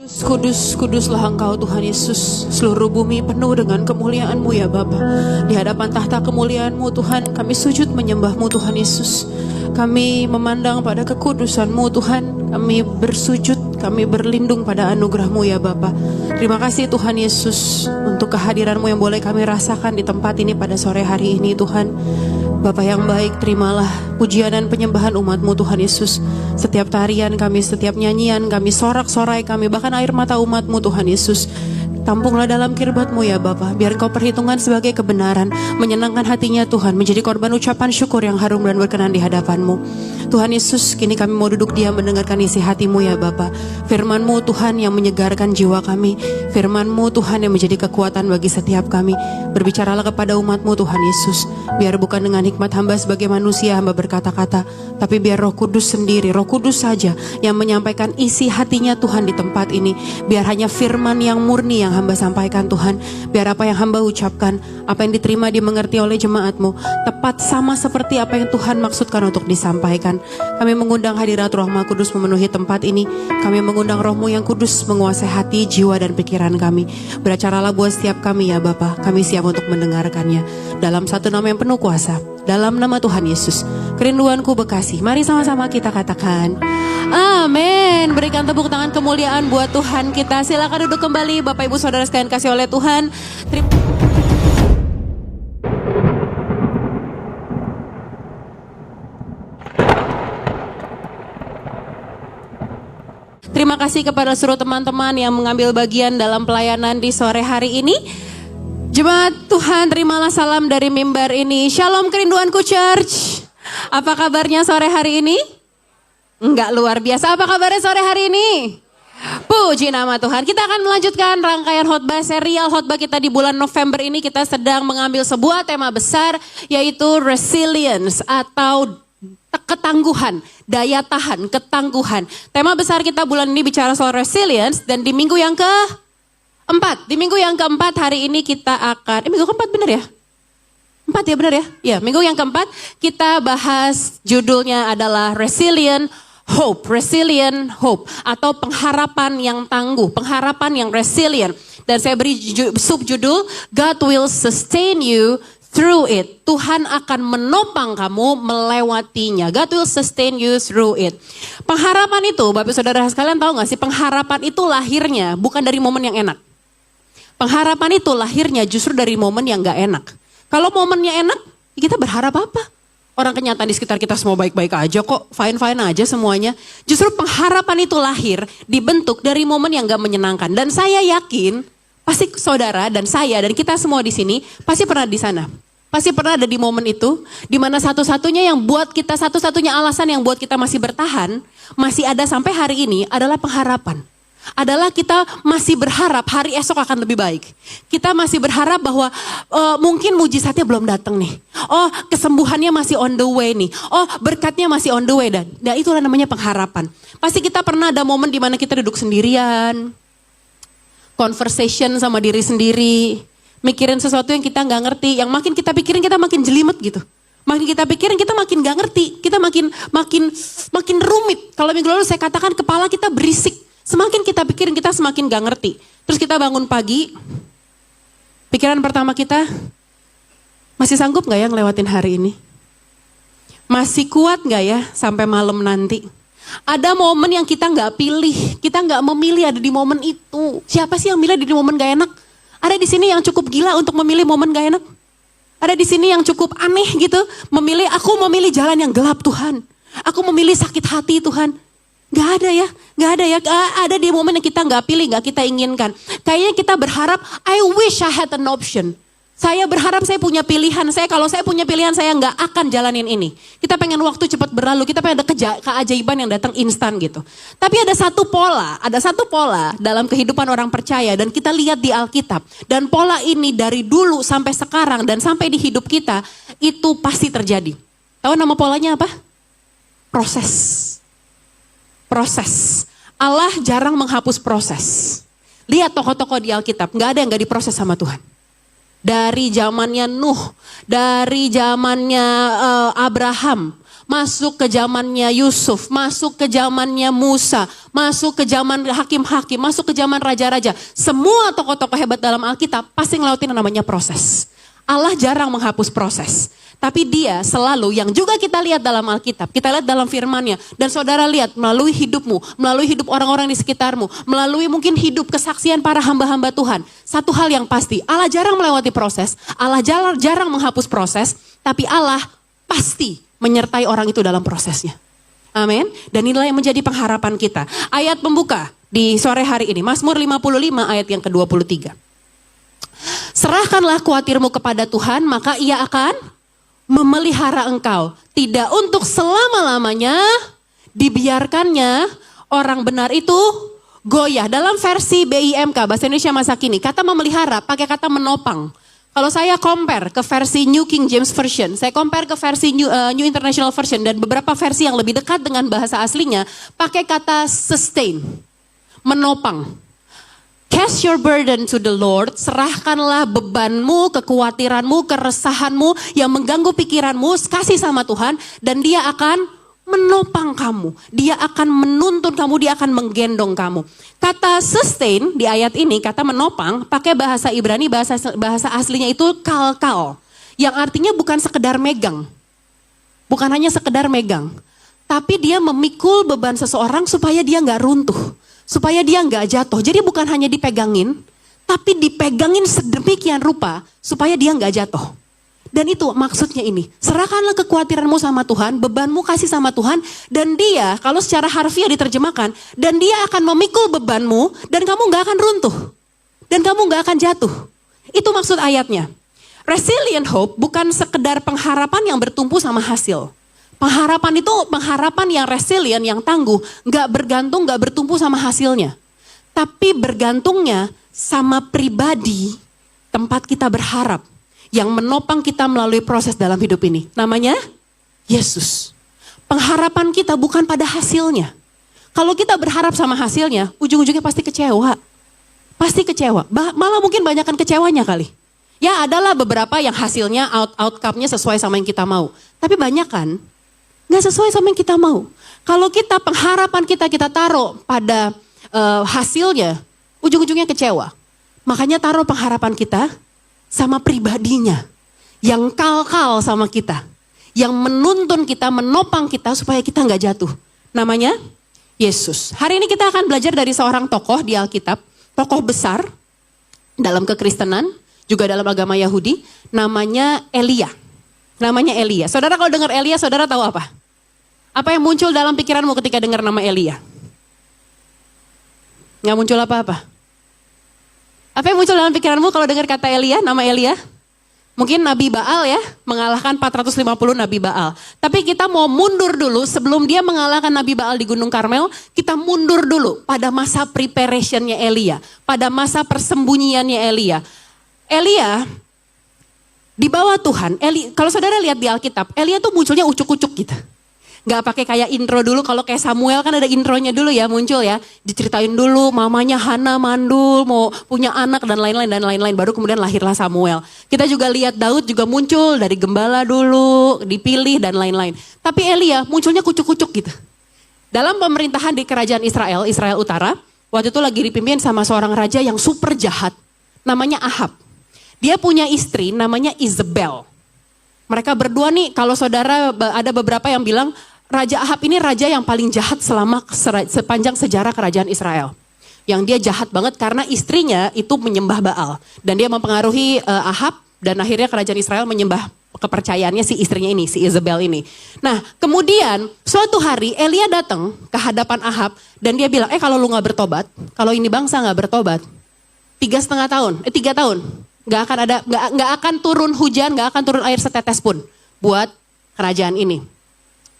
Kudus, kuduslah Engkau Tuhan Yesus. Seluruh bumi penuh dengan kemuliaan-Mu ya Bapa. Di hadapan tahta kemuliaan-Mu Tuhan, kami sujud menyembah-Mu Tuhan Yesus. Kami memandang pada kekudusan-Mu Tuhan. Kami bersujud, kami berlindung pada anugerah-Mu ya Bapa. Terima kasih Tuhan Yesus untuk kehadiran-Mu yang boleh kami rasakan di tempat ini pada sore hari ini Tuhan. Bapa yang baik, terimalah pujian dan penyembahan umat-Mu Tuhan Yesus. Setiap tarian kami, setiap nyanyian kami, sorak-sorai kami, bahkan air mata umat-Mu Tuhan Yesus. Tampunglah dalam kirbat-Mu ya Bapa. Biar Engkau perhitungkan sebagai kebenaran, menyenangkan hatinya Tuhan, menjadi korban ucapan syukur yang harum dan berkenan di hadapan-Mu. Tuhan Yesus, kini kami mau duduk diam mendengarkan isi hati-Mu ya Bapa. Firman-Mu Tuhan yang menyegarkan jiwa kami. Firman-Mu Tuhan yang menjadi kekuatan bagi setiap kami. Berbicaralah kepada umat-Mu Tuhan Yesus. Biar bukan dengan hikmat hamba sebagai manusia hamba berkata-kata, tapi biar Roh Kudus sendiri, Roh Kudus saja yang menyampaikan isi hatinya Tuhan di tempat ini. Biar hanya firman yang murni yang hamba sampaikan Tuhan. Biar apa yang hamba ucapkan, apa yang diterima dimengerti oleh jemaat-Mu, tepat sama seperti apa yang Tuhan maksudkan untuk disampaikan. Kami mengundang hadirat Roh Maha Kudus memenuhi tempat ini. Kami mengundang Roh-Mu yang kudus menguasai hati, jiwa dan pikiran kami. Beracaralah buat setiap kami ya Bapa. Kami siap untuk mendengarkannya. Dalam satu nama yang penuh kuasa, dalam nama Tuhan Yesus. Kerinduanku Bekasi. Mari sama-sama kita katakan amin. Berikan tepuk tangan kemuliaan buat Tuhan kita. Silakan duduk kembali Bapak Ibu Saudara sekalian kasih oleh Tuhan. Terima kasih kepada seluruh teman-teman yang mengambil bagian dalam pelayanan di sore hari ini. Jemaat Tuhan, terimalah salam dari mimbar ini. Shalom kerinduanku church. Apa kabarnya sore hari ini? Enggak luar biasa. Apa kabarnya sore hari ini? Puji nama Tuhan. Kita akan melanjutkan rangkaian khotbah, serial khotbah kita di bulan November ini. Kita sedang mengambil sebuah tema besar, yaitu resilience atau ketangguhan, daya tahan, ketangguhan. Tema besar kita bulan ini bicara soal resilience, dan di minggu yang keempat, hari ini kita akan, minggu keempat benar ya? 4 ya benar ya? Ya, minggu yang keempat kita bahas judulnya adalah resilient hope atau pengharapan yang tangguh, pengharapan yang resilient. Dan saya beri subjudul God will sustain you through it. Tuhan akan menopang kamu melewatinya. God will sustain you through it. Pengharapan itu, Bapak Saudara sekalian tahu gak sih, pengharapan itu lahirnya bukan dari momen yang enak. Pengharapan itu lahirnya justru dari momen yang gak enak. Kalau momennya enak, kita berharap apa? Orang kenyataan di sekitar kita semua baik-baik aja kok, fine-fine aja semuanya. Justru pengharapan itu lahir, dibentuk dari momen yang gak menyenangkan. Dan saya yakin, pasti saudara dan saya dan kita semua di sini pasti pernah di sana. Pasti pernah ada di momen itu, di mana satu-satunya alasan yang buat kita masih bertahan, masih ada sampai hari ini adalah pengharapan. Adalah kita masih berharap hari esok akan lebih baik. Kita masih berharap bahwa mungkin mujizatnya belum datang nih. Oh, kesembuhannya masih on the way nih. Oh, berkatnya masih on the way. Dan itulah namanya pengharapan. Pasti kita pernah ada momen di mana kita duduk sendirian, conversation sama diri sendiri, mikirin sesuatu yang kita nggak ngerti, yang makin kita pikirin kita makin jelimet gitu. Makin kita pikirin kita makin nggak ngerti, kita makin rumit. Kalau minggu lalu saya katakan kepala kita berisik. Semakin kita pikirin kita semakin nggak ngerti. Terus kita bangun pagi, pikiran pertama kita, masih sanggup nggak ya ngelewatin hari ini? Masih kuat nggak ya sampai malam nanti? Ada momen yang kita nggak pilih, kita nggak memilih ada di momen itu. Siapa sih yang milih di momen gak enak? Ada di sini yang cukup gila untuk memilih momen gak enak. Ada di sini yang cukup aneh gitu, aku memilih jalan yang gelap Tuhan. Aku memilih sakit hati Tuhan. Gak ada ya. Ada di momen yang kita nggak pilih, nggak kita inginkan. Kayaknya kita berharap, I wish I had an option. Saya berharap saya punya pilihan. Kalau saya punya pilihan, saya nggak akan jalanin ini. Kita pengen waktu cepat berlalu. Kita pengen ada keajaiban yang datang instan gitu. Tapi ada satu pola dalam kehidupan orang percaya. Dan kita lihat di Alkitab. Dan pola ini dari dulu sampai sekarang dan sampai di hidup kita, itu pasti terjadi. Tahu nama polanya apa? Proses. Allah jarang menghapus proses. Lihat tokoh-tokoh di Alkitab, nggak ada yang nggak diproses sama Tuhan. Dari zamannya Nuh, dari zamannya Abraham, masuk ke zamannya Yusuf, masuk ke zamannya Musa, masuk ke zaman hakim-hakim, masuk ke zaman raja-raja. Semua tokoh-tokoh hebat dalam Alkitab pasti ngelakuin yang namanya proses. Allah jarang menghapus proses. Tapi dia selalu yang juga kita lihat dalam Alkitab, kita lihat dalam firman-Nya. Dan saudara lihat melalui hidupmu, melalui hidup orang-orang di sekitarmu, melalui mungkin hidup kesaksian para hamba-hamba Tuhan. Satu hal yang pasti, Allah jarang melewati proses, Allah jarang menghapus proses, tapi Allah pasti menyertai orang itu dalam prosesnya. Amin. Dan inilah yang menjadi pengharapan kita. Ayat pembuka di sore hari ini, Mazmur 55 ayat yang ke-23. Serahkanlah khawatirmu kepada Tuhan, maka Ia akan memelihara engkau. Tidak untuk selama-lamanya dibiarkannya orang benar itu goyah. Dalam versi BIMK, Bahasa Indonesia masa kini, kata memelihara pakai kata menopang. Kalau saya compare ke versi New King James Version, saya compare ke versi New International Version dan beberapa versi yang lebih dekat dengan bahasa aslinya, pakai kata sustain, menopang. Cast your burden to the Lord, serahkanlah bebanmu, kekhawatiranmu, keresahanmu yang mengganggu pikiranmu, kasih sama Tuhan dan Dia akan menopang kamu. Dia akan menuntun kamu, Dia akan menggendong kamu. Kata sustain di ayat ini, kata menopang, pakai bahasa Ibrani, bahasa aslinya itu kalkal. Yang artinya bukan sekedar megang. Bukan hanya sekedar megang. Tapi dia memikul beban seseorang supaya dia gak runtuh. Supaya dia nggak jatuh. Jadi bukan hanya dipegangin, tapi dipegangin sedemikian rupa supaya dia nggak jatuh. Dan itu maksudnya ini. Serahkanlah kekhawatiranmu sama Tuhan, bebanmu kasih sama Tuhan, dan Dia, kalau secara harfiah diterjemahkan, dan Dia akan memikul bebanmu, dan kamu nggak akan runtuh, dan kamu nggak akan jatuh. Itu maksud ayatnya. Resilient hope bukan sekedar pengharapan yang bertumpu sama hasil. Pengharapan itu pengharapan yang resilient, yang tangguh. Gak bergantung, gak bertumpu sama hasilnya. Tapi bergantungnya sama pribadi tempat kita berharap. Yang menopang kita melalui proses dalam hidup ini. Namanya Yesus. Pengharapan kita bukan pada hasilnya. Kalau kita berharap sama hasilnya, ujung-ujungnya pasti kecewa. Pasti kecewa. Malah mungkin banyakkan kecewanya kali. Ya adalah beberapa yang hasilnya, outcome-nya sesuai sama yang kita mau. Tapi banyak kan nggak sesuai sama yang kita mau. Kalau kita pengharapan kita taruh pada hasilnya, ujung-ujungnya kecewa. Makanya taruh pengharapan kita sama pribadinya. Yang kalkal sama kita. Yang menuntun kita, menopang kita supaya kita nggak jatuh. Namanya Yesus. Hari ini kita akan belajar dari seorang tokoh di Alkitab. Tokoh besar dalam kekristenan, juga dalam agama Yahudi. Namanya Elia. Namanya Elia. Saudara kalau dengar Elia, saudara tahu apa? Apa yang muncul dalam pikiranmu ketika dengar nama Elia? Nggak muncul apa-apa. Apa yang muncul dalam pikiranmu kalau dengar kata Elia, nama Elia? Mungkin Nabi Baal ya, mengalahkan 450 Nabi Baal. Tapi kita mau mundur dulu, sebelum dia mengalahkan Nabi Baal di Gunung Karmel, kita mundur dulu pada masa preparationnya Elia. Pada masa persembunyiannya Elia. Elia di bawah Tuhan, kalau saudara lihat di Alkitab, Elia tuh munculnya ucuk-ucuk gitu. Gak pakai kayak intro dulu, kalau kayak Samuel kan ada intronya dulu ya muncul ya. Diceritain dulu mamanya Hana mandul, mau punya anak dan lain-lain. Baru kemudian lahirlah Samuel. Kita juga lihat Daud juga muncul dari gembala dulu, dipilih dan lain-lain. Tapi Elia munculnya kucuk-kucuk gitu. Dalam pemerintahan di kerajaan Israel Utara, waktu itu lagi dipimpin sama seorang raja yang super jahat. Namanya Ahab. Dia punya istri namanya Isabel. Mereka berdua nih, kalau saudara ada beberapa yang bilang, Raja Ahab ini raja yang paling jahat sepanjang sejarah kerajaan Israel. Yang dia jahat banget karena istrinya itu menyembah Baal. Dan dia mempengaruhi Ahab dan akhirnya kerajaan Israel menyembah kepercayaannya si istrinya ini, si Isabel ini. Nah kemudian suatu hari Elia datang ke hadapan Ahab dan dia bilang, kalau lu gak bertobat, kalau ini bangsa gak bertobat, 3 tahun, gak akan turun hujan, gak akan turun air setetes pun buat kerajaan ini.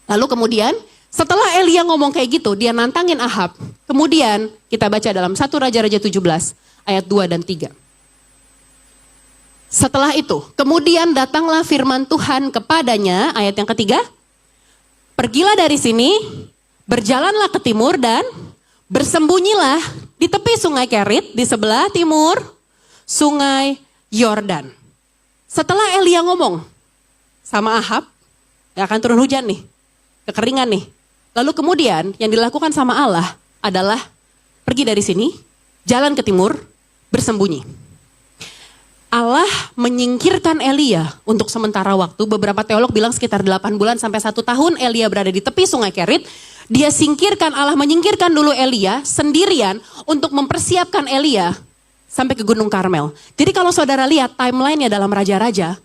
Lalu kemudian setelah Elia ngomong kayak gitu, dia nantangin Ahab. Kemudian kita baca dalam 1 Raja-Raja 17 ayat 2 dan 3. Setelah itu, kemudian datanglah firman Tuhan kepadanya, ayat yang ketiga. Pergilah dari sini, berjalanlah ke timur dan bersembunyilah di tepi sungai Kerit, di sebelah timur sungai Yordan. Setelah Elia ngomong sama Ahab, gak akan turun hujan nih. kekeringan nih. Lalu kemudian yang dilakukan sama Allah adalah pergi dari sini, jalan ke timur, bersembunyi. Allah menyingkirkan Elia untuk sementara waktu. Beberapa teolog bilang sekitar 8 bulan sampai 1 tahun Elia berada di tepi sungai Kerit. Dia singkirkan, Allah menyingkirkan dulu Elia sendirian untuk mempersiapkan Elia sampai ke Gunung Karmel. Jadi kalau saudara lihat timeline-nya dalam Raja-Raja,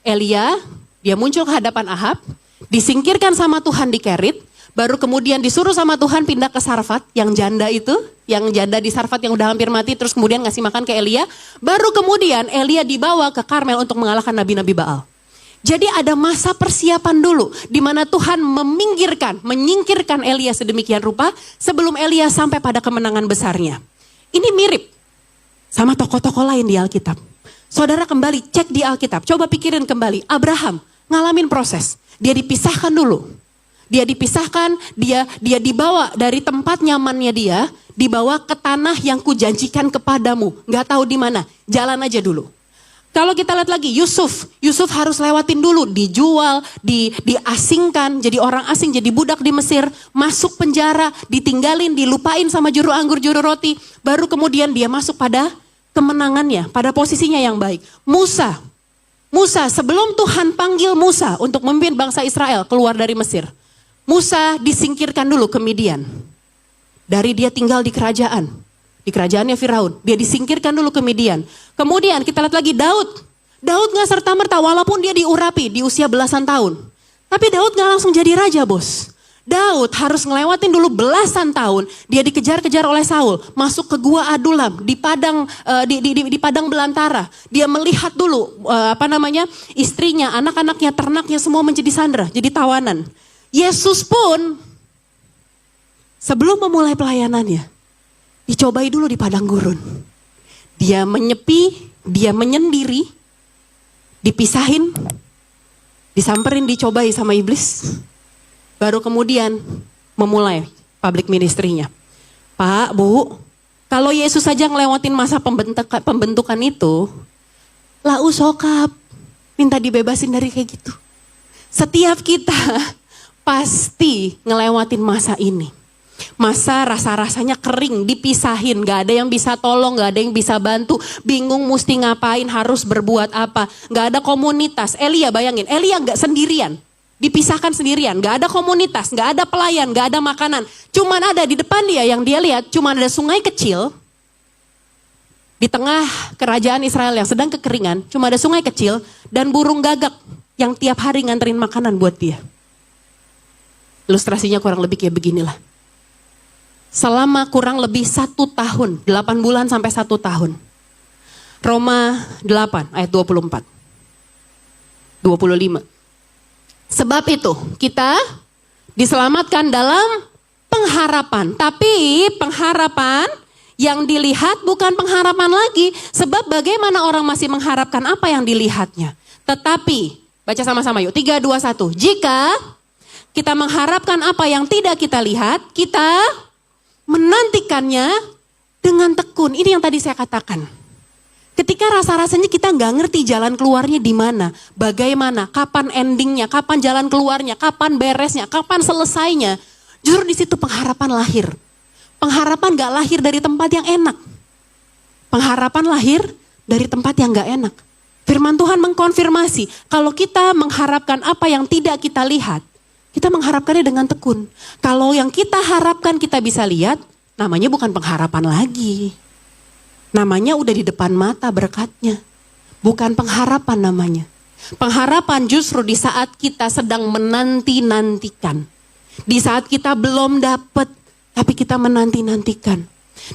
Elia dia muncul ke hadapan Ahab, disingkirkan sama Tuhan di Kerit, baru kemudian disuruh sama Tuhan pindah ke Sarfat, yang janda itu, yang janda di Sarfat yang udah hampir mati, terus kemudian ngasih makan ke Elia. Baru kemudian Elia dibawa ke Karmel untuk mengalahkan nabi-nabi Baal. Jadi ada masa persiapan dulu, di mana Tuhan menyingkirkan Elia sedemikian rupa, sebelum Elia sampai pada kemenangan besarnya. Ini mirip sama tokoh-tokoh lain di Alkitab. Saudara kembali cek di Alkitab, coba pikirin kembali, Abraham ngalamin proses, dia dipisahkan dulu. Dia dipisahkan, dia dibawa dari tempat nyamannya dia, dibawa ke tanah yang kujanjikan kepadamu. Gak tahu di mana, jalan aja dulu. Kalau kita lihat lagi Yusuf harus lewatin dulu, dijual, diasingkan, jadi orang asing, jadi budak di Mesir, masuk penjara, ditinggalin, dilupain sama juru anggur, juru roti. Baru kemudian dia masuk pada kemenangannya, pada posisinya yang baik. Musa sebelum Tuhan panggil Musa untuk memimpin bangsa Israel keluar dari Mesir. Musa disingkirkan dulu ke Midian. Dari dia tinggal di kerajaannya Firaun. Dia disingkirkan dulu ke Midian. Kemudian kita lihat lagi Daud gak serta-merta walaupun dia diurapi di usia belasan tahun. Tapi Daud gak langsung jadi raja, bos. Daud harus ngelewatin dulu belasan tahun. Dia dikejar-kejar oleh Saul, masuk ke gua Adulam di padang di padang belantara. Dia melihat dulu istrinya, anak-anaknya, ternaknya semua menjadi sandera, jadi tawanan. Yesus pun sebelum memulai pelayanannya dicobai dulu di padang gurun. Dia menyepi, dia menyendiri, dipisahin, disamperin, dicobai sama iblis. Baru kemudian memulai public ministry-nya. Pak, Bu, kalau Yesus saja ngelewatin masa pembentukan itu, lau sokap, minta dibebasin dari kayak gitu. Setiap kita pasti ngelewatin masa ini. Masa rasa-rasanya kering, dipisahin, gak ada yang bisa tolong, gak ada yang bisa bantu, bingung mesti ngapain, harus berbuat apa, gak ada komunitas. Elia, bayangin, Elia gak sendirian. Dipisahkan sendirian, gak ada komunitas, gak ada pelayan, gak ada makanan. Cuman ada di depan dia, yang dia lihat cuman ada sungai kecil. Di tengah kerajaan Israel yang sedang kekeringan, cuma ada sungai kecil dan burung gagak yang tiap hari nganterin makanan buat dia. Ilustrasinya kurang lebih kayak beginilah. Selama kurang lebih 1 tahun, 8 bulan sampai 1 tahun. Roma 8 ayat 24. 25. Sebab itu kita diselamatkan dalam pengharapan. Tapi pengharapan yang dilihat bukan pengharapan lagi. Sebab bagaimana orang masih mengharapkan apa yang dilihatnya. Tetapi, baca sama-sama yuk. 3, 2, 1. Jika kita mengharapkan apa yang tidak kita lihat, kita menantikannya dengan tekun. Ini yang tadi saya katakan. Ketika rasa-rasanya kita nggak ngerti jalan keluarnya di mana, bagaimana, kapan endingnya, kapan jalan keluarnya, kapan beresnya, kapan selesainya. Justru di situ pengharapan lahir. Pengharapan nggak lahir dari tempat yang enak. Pengharapan lahir dari tempat yang nggak enak. Firman Tuhan mengkonfirmasi, kalau kita mengharapkan apa yang tidak kita lihat, kita mengharapkannya dengan tekun. Kalau yang kita harapkan kita bisa lihat, namanya bukan pengharapan lagi. Namanya udah di depan mata berkatnya. Bukan pengharapan namanya. Pengharapan justru di saat kita sedang menanti-nantikan. Di saat kita belum dapat, tapi kita menanti-nantikan.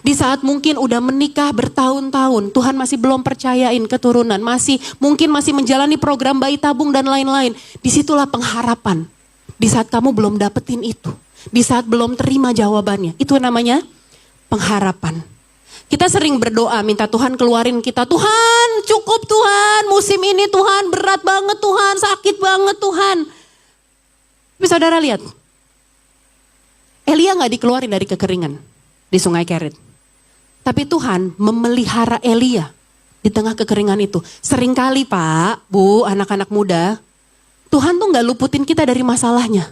Di saat mungkin udah menikah bertahun-tahun, Tuhan masih belum percayain keturunan. Mungkin masih menjalani program bayi tabung dan lain-lain. Disitulah pengharapan. Di saat kamu belum dapetin itu. Di saat belum terima jawabannya. Itu namanya pengharapan. Kita sering berdoa minta Tuhan keluarin kita. Tuhan cukup Tuhan, musim ini Tuhan berat banget Tuhan, sakit banget Tuhan. Tapi saudara lihat, Elia gak dikeluarin dari kekeringan di sungai Kerit. Tapi Tuhan memelihara Elia di tengah kekeringan itu. Seringkali Pak, Bu, anak-anak muda, Tuhan tuh gak luputin kita dari masalahnya.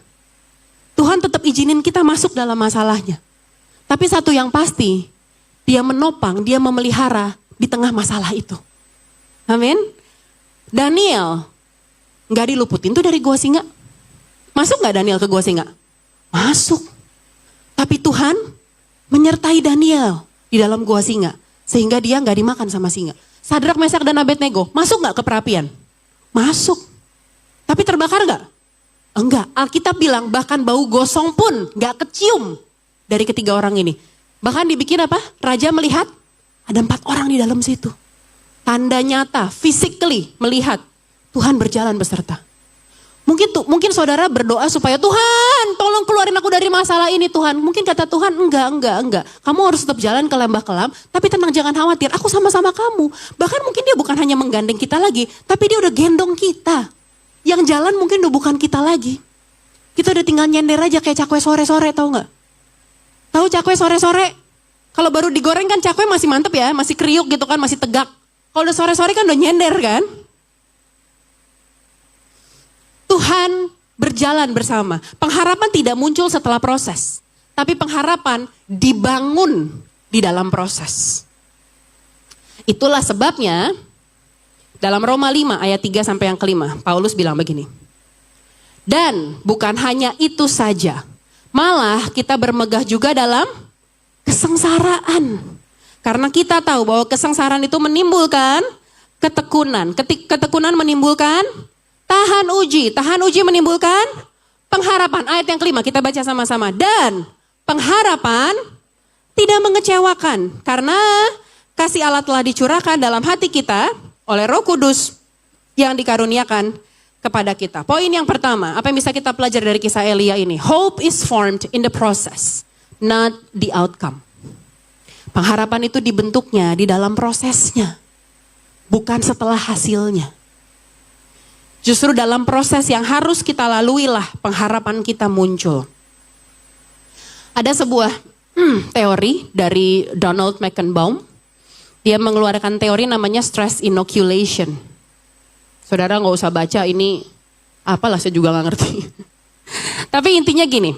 Tuhan tetap izinin kita masuk dalam masalahnya. Tapi satu yang pasti, dia menopang, dia memelihara di tengah masalah itu. Amin. Daniel gak diluputin tuh dari gua singa. Masuk gak Daniel ke gua singa? Masuk. Tapi Tuhan menyertai Daniel di dalam gua singa. Sehingga dia gak dimakan sama singa. Sadrak, Mesak, dan Abednego masuk gak ke perapian? Masuk. Tapi terbakar gak? Enggak. Alkitab bilang bahkan bau gosong pun gak kecium dari ketiga orang ini. Bahkan dibikin apa? Raja melihat ada 4 orang di dalam situ. Tanda nyata, physically melihat Tuhan berjalan beserta. Mungkin saudara berdoa supaya Tuhan tolong keluarin aku dari masalah ini Tuhan. Mungkin kata Tuhan enggak. Kamu harus tetap jalan ke lembah kelam. Tapi tenang, jangan khawatir, aku sama-sama kamu. Bahkan mungkin dia bukan hanya menggandeng kita lagi. Tapi dia udah gendong kita. Yang jalan mungkin udah bukan kita lagi. Kita udah tinggal nyender aja kayak cakwe sore-sore, tahu nggak? Tahu cakwe sore-sore? Kalau baru digoreng kan cakwe masih mantep ya. Masih kriuk gitu kan, masih tegak. Kalau udah sore-sore kan udah nyender kan? Tuhan berjalan bersama. Pengharapan tidak muncul setelah proses. Tapi pengharapan dibangun di dalam proses. Itulah sebabnya dalam Roma 5 ayat 3 sampai yang kelima. Paulus bilang begini. Dan bukan hanya itu saja. Malah kita bermegah juga dalam kesengsaraan. Karena kita tahu bahwa kesengsaraan itu menimbulkan ketekunan. Ketekunan menimbulkan tahan uji menimbulkan pengharapan. Ayat yang kelima kita baca sama-sama. Dan pengharapan tidak mengecewakan. Karena kasih Allah telah dicurahkan dalam hati kita oleh Roh Kudus yang dikaruniakan kepada kita. Poin yang pertama, apa yang bisa kita pelajari dari kisah Elia ini? Hope is formed in the process, not the outcome. Pengharapan itu dibentuknya di dalam prosesnya, bukan setelah hasilnya. Justru dalam proses yang harus kita lalui lah pengharapan kita muncul. Ada sebuah teori dari Donald Mackenbaum. Dia mengeluarkan teori namanya stress inoculation. Saudara gak usah baca ini, apalah saya juga gak ngerti. Tapi intinya gini,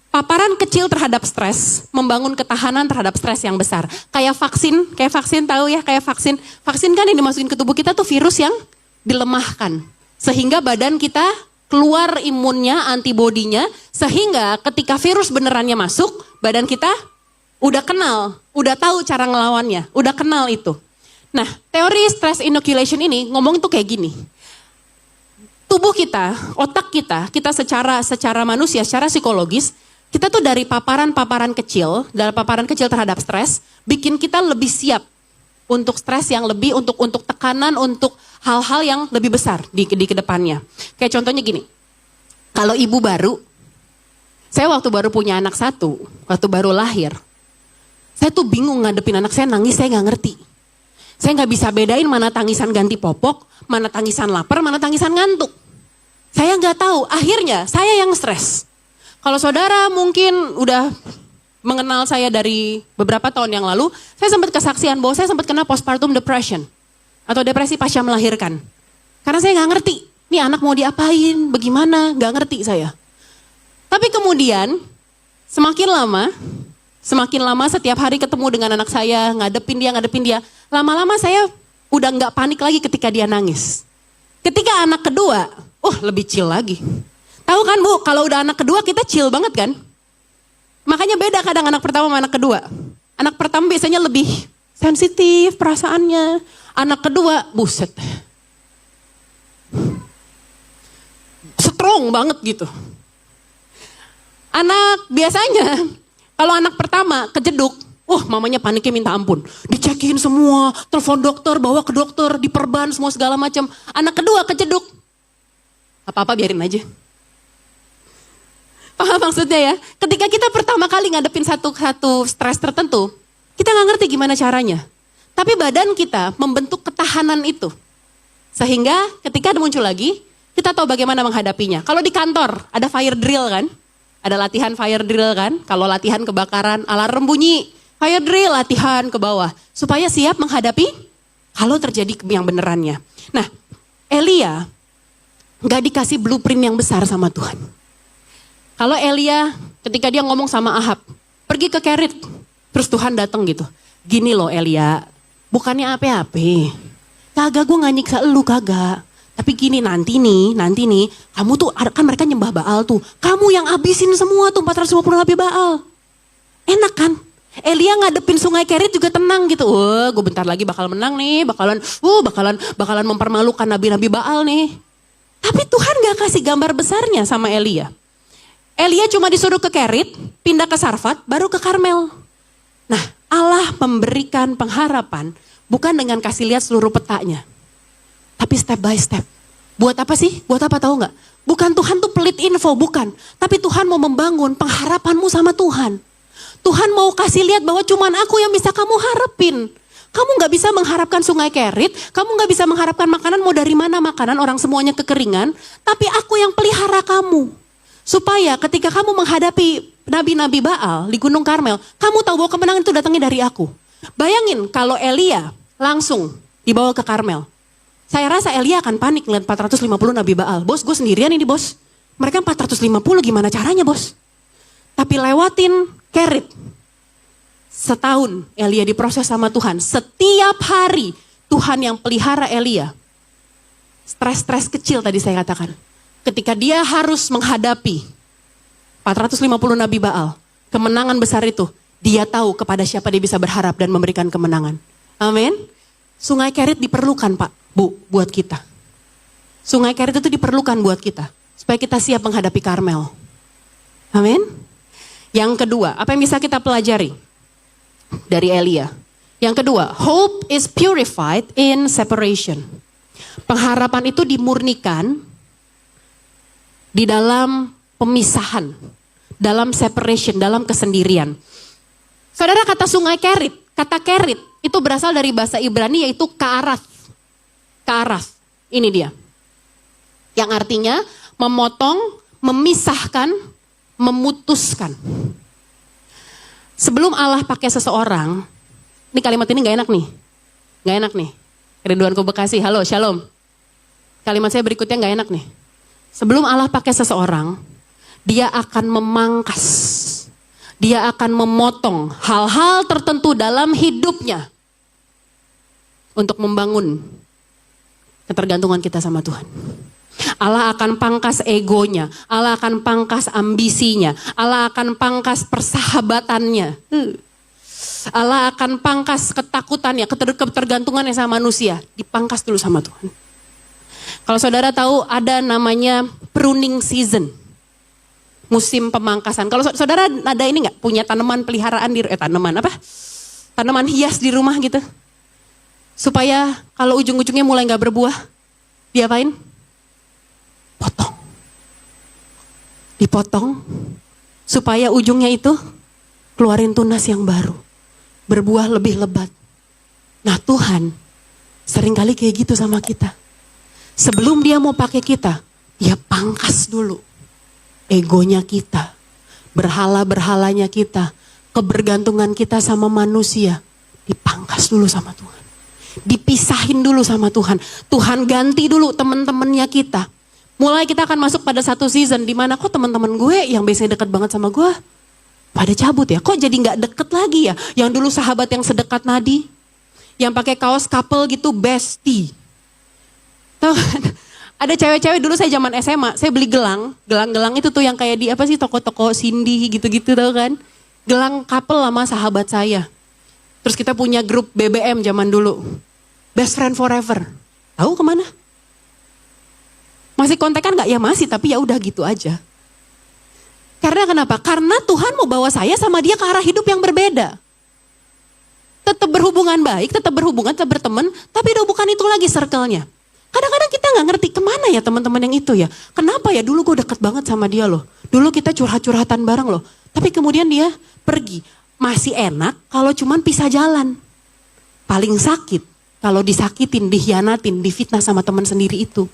paparan kecil terhadap stres membangun ketahanan terhadap stres yang besar. Kayak vaksin tahu ya, kayak vaksin. Vaksin kan yang dimasukin ke tubuh kita tuh virus yang dilemahkan. Sehingga badan kita keluar imunnya, antibodinya. Sehingga ketika virus benerannya masuk, badan kita udah kenal, udah tahu cara ngelawannya, udah kenal itu. Nah, teori stress inoculation ini ngomong tuh kayak gini. Tubuh kita, otak kita secara manusia, secara psikologis, kita tuh dari paparan kecil terhadap stres, bikin kita lebih siap untuk stres yang lebih, untuk tekanan, untuk hal-hal yang lebih besar di kedepannya. Kayak contohnya gini, kalau ibu baru, saya waktu baru punya anak 1, waktu baru lahir, saya tuh bingung ngadepin anak saya nangis, saya gak ngerti. Saya gak bisa bedain mana tangisan ganti popok, mana tangisan lapar, mana tangisan ngantuk. Saya gak tahu, akhirnya saya yang stres. Kalau saudara mungkin udah mengenal saya dari beberapa tahun yang lalu, saya sempat kesaksian bahwa saya sempat kena postpartum depression. Atau depresi pasca melahirkan. Karena saya gak ngerti, nih anak mau diapain, bagaimana, gak ngerti saya. Tapi kemudian, semakin lama setiap hari ketemu dengan anak saya, ngadepin dia. Lama-lama saya udah gak panik lagi ketika dia nangis. Ketika anak kedua, lebih chill lagi. Tahu kan Bu, kalau udah anak kedua kita chill banget kan? Makanya beda kadang anak pertama sama anak kedua. Anak pertama biasanya lebih sensitif perasaannya. Anak kedua, buset. Strong banget gitu. Biasanya, kalau anak pertama kejeduk, mamanya paniknya minta ampun. Dicekin semua, telepon dokter, bawa ke dokter, diperban semua segala macam. Anak kedua kejeduk. Apa-apa biarin aja. Paham maksudnya ya? Ketika kita pertama kali ngadepin satu stres tertentu, kita gak ngerti gimana caranya. Tapi badan kita membentuk ketahanan itu. Sehingga ketika muncul lagi, kita tahu bagaimana menghadapinya. Kalau di kantor ada fire drill kan? Ada latihan fire drill kan? Kalau latihan kebakaran, alarm bunyi. Fire drill, latihan ke bawah. Supaya siap menghadapi kalau terjadi yang benerannya. Nah, Elia gak dikasih blueprint yang besar sama Tuhan. Kalau Elia ketika dia ngomong sama Ahab, pergi ke Kerit. Terus Tuhan datang gitu. Gini loh Elia, bukannya apa-apa. Kagak, gue gak nyiksa lu, kagak. Tapi gini, nanti nih, kamu tuh, kan mereka nyembah Baal tuh. Kamu yang abisin semua tuh 450 nabi Baal. Enak kan? Elia ngadepin sungai Kerit juga tenang gitu. Gue bentar lagi bakal menang nih, bakalan mempermalukan nabi-nabi Baal nih. Tapi Tuhan gak kasih gambar besarnya sama Elia. Elia cuma disuruh ke Kerit, pindah ke Sarfat, baru ke Karmel. Nah, Allah memberikan pengharapan bukan dengan kasih lihat seluruh petanya. Tapi step by step. Buat apa sih? Buat apa tahu nggak? Bukan Tuhan tuh pelit info, bukan. Tapi Tuhan mau membangun pengharapanmu sama Tuhan. Tuhan mau kasih lihat bahwa cuman aku yang bisa kamu harapin. Kamu nggak bisa mengharapkan sungai Kerit, kamu nggak bisa mengharapkan makanan, mau dari mana makanan, orang semuanya kekeringan. Tapi aku yang pelihara kamu. Supaya ketika kamu menghadapi nabi-nabi Baal di Gunung Karmel, kamu tahu bahwa kemenangan itu datangnya dari aku. Bayangin kalau Elia langsung dibawa ke Karmel. Saya rasa Elia akan panik ngeliat 450 nabi Baal. Bos, gue sendirian ini bos. Mereka 450, gimana caranya bos? Tapi lewatin Kerit. Setahun Elia diproses sama Tuhan. Setiap hari Tuhan yang pelihara Elia. Stres-stres kecil tadi saya katakan. Ketika dia harus menghadapi 450 nabi Baal. Kemenangan besar itu. Dia tahu kepada siapa dia bisa berharap dan memberikan kemenangan. Amin. Sungai Kerit diperlukan Pak, Bu, buat kita. Sungai Kerit itu diperlukan buat kita. Supaya kita siap menghadapi Karmel. Amin. Yang kedua, apa yang bisa kita pelajari dari Elia? Yang kedua, hope is purified in separation. Pengharapan itu dimurnikan di dalam pemisahan. Dalam separation, dalam kesendirian. Saudara, kata sungai Kerit, kata Kerit itu berasal dari bahasa Ibrani yaitu Ka'arath. Ka'arath, ini dia. Yang artinya memotong, memisahkan, memutuskan. Sebelum Allah pakai seseorang, ini kalimat ini gak enak nih. Gak enak nih. Ridwanku Bekasi, halo, shalom. Kalimat saya berikutnya gak enak nih. Sebelum Allah pakai seseorang, dia akan memangkas. Dia akan memotong hal-hal tertentu dalam hidupnya untuk membangun ketergantungan kita sama Tuhan. Allah akan pangkas egonya, Allah akan pangkas ambisinya, Allah akan pangkas persahabatannya. Allah akan pangkas ketakutannya, ketergantungannya sama manusia, dipangkas dulu sama Tuhan. Kalau saudara tahu ada namanya pruning season. Musim pemangkasan. Kalau saudara ada ini nggak punya tanaman peliharaan tanaman hias di rumah gitu, supaya kalau ujung-ujungnya mulai nggak berbuah, diapain? Dipotong, supaya ujungnya itu keluarin tunas yang baru, berbuah lebih lebat. Nah Tuhan seringkali kayak gitu sama kita. Sebelum dia mau pakai kita, dia pangkas dulu. Egonya kita, berhala-berhalanya kita, kebergantungan kita sama manusia, dipangkas dulu sama Tuhan. Dipisahin dulu sama Tuhan. Tuhan ganti dulu teman-temannya kita. Mulai kita akan masuk pada satu season di mana kok teman-teman gue yang biasanya dekat banget sama gue, pada cabut ya. Kok jadi gak deket lagi ya? Yang dulu sahabat yang sedekat nadi, yang pakai kaos couple gitu, bestie. Tahu kan? Ada cewek-cewek dulu saya zaman SMA, saya beli gelang itu tuh yang kayak di apa sih toko-toko Cindy gitu-gitu tahu kan. Gelang couple sama sahabat saya. Terus kita punya grup BBM zaman dulu. Best friend forever. Tahu kemana? Masih kontekan gak? Ya masih, tapi ya udah gitu aja. Karena kenapa? Karena Tuhan mau bawa saya sama dia ke arah hidup yang berbeda. Tetap berhubungan baik, tetap berhubungan, tetap berteman, tapi udah bukan itu lagi circle-nya. Kadang-kadang kita gak ngerti kemana ya teman-teman yang itu ya. Kenapa ya dulu gue deket banget sama dia loh. Dulu kita curhat-curhatan bareng loh. Tapi kemudian dia pergi. Masih enak kalau cuman pisah jalan. Paling sakit kalau disakitin, dikhianatin, difitnah sama teman sendiri itu.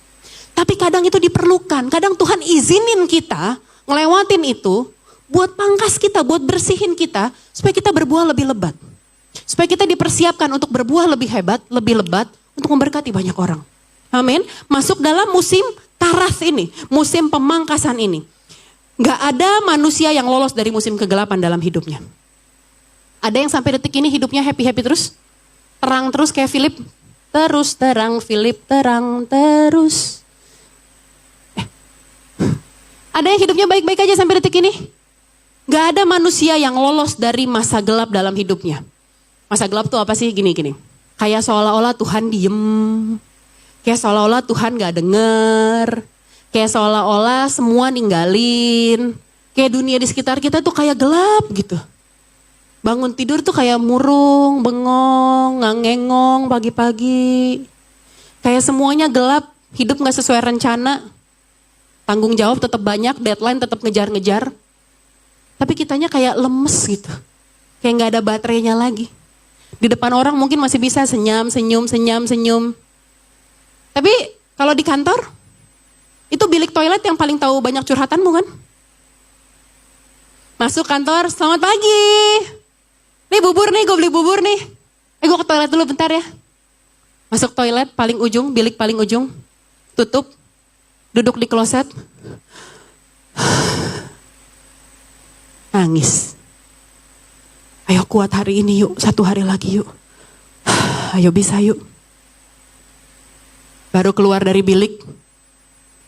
Tapi kadang itu diperlukan. Kadang Tuhan izinin kita ngelewatin itu buat pangkas kita, buat bersihin kita. Supaya kita berbuah lebih lebat. Supaya kita dipersiapkan untuk berbuah lebih hebat, lebih lebat. Untuk memberkati banyak orang. Amin. Masuk dalam musim Ka'arath ini, musim pemangkasan ini. Gak ada manusia yang lolos dari musim kegelapan dalam hidupnya. Ada yang sampai detik ini hidupnya happy-happy terus? Terang terus kayak Philip? Terus terang Philip, terang terus. Ada yang hidupnya baik-baik aja sampai detik ini? Gak ada manusia yang lolos dari masa gelap dalam hidupnya. Masa gelap tuh apa sih? Gini-gini. Kayak seolah-olah Tuhan diem. Kayak seolah-olah Tuhan gak denger. Kayak seolah-olah semua ninggalin. Kayak dunia di sekitar kita tuh kayak gelap gitu. Bangun tidur tuh kayak murung, bengong, ngangengong pagi-pagi. Kayak semuanya gelap, hidup gak sesuai rencana. Tanggung jawab tetap banyak, deadline tetap ngejar-ngejar. Tapi kitanya kayak lemes gitu. Kayak gak ada baterainya lagi. Di depan orang mungkin masih bisa senyum, senyum. Tapi kalau di kantor, itu bilik toilet yang paling tahu banyak curhatanmu kan? Masuk kantor, selamat pagi. Nih bubur nih, gue beli bubur nih. Gue ke toilet dulu bentar ya. Masuk toilet paling ujung, bilik paling ujung. Tutup. Duduk di kloset. Nangis. Ayo kuat hari ini yuk, 1 hari lagi yuk. Ayo bisa yuk. Baru keluar dari bilik,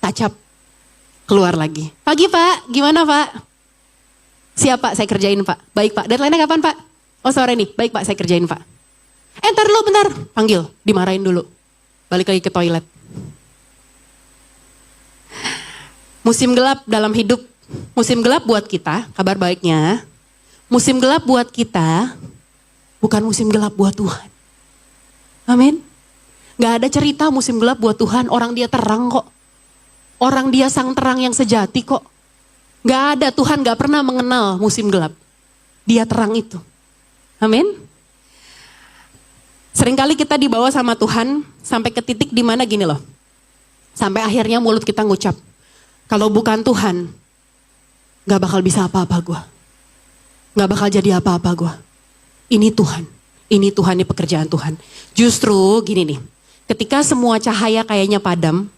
tacap. Keluar lagi. Pagi Pak, gimana Pak? Siap Pak, saya kerjain Pak. Baik Pak, deadline-nya kapan Pak? Oh sore nih, baik Pak, saya kerjain Pak. Ntar dulu bentar, panggil, dimarahin dulu. Balik lagi ke toilet. Musim gelap dalam hidup, musim gelap buat kita, kabar baiknya, musim gelap buat kita, bukan musim gelap buat Tuhan. Amin. Gak ada cerita musim gelap buat Tuhan, orang dia terang kok. Orang dia sang terang yang sejati kok. Gak ada, Tuhan gak pernah mengenal musim gelap. Dia terang itu. Amin. Seringkali kita dibawa sama Tuhan sampai ke titik dimana gini loh. Sampai akhirnya mulut kita ngucap, kalau bukan Tuhan, gak bakal bisa apa-apa gue. Gak bakal jadi apa-apa gue. Ini Tuhan. Ini Tuhan, ini pekerjaan Tuhan. Justru gini nih, ketika semua cahaya kayaknya padam,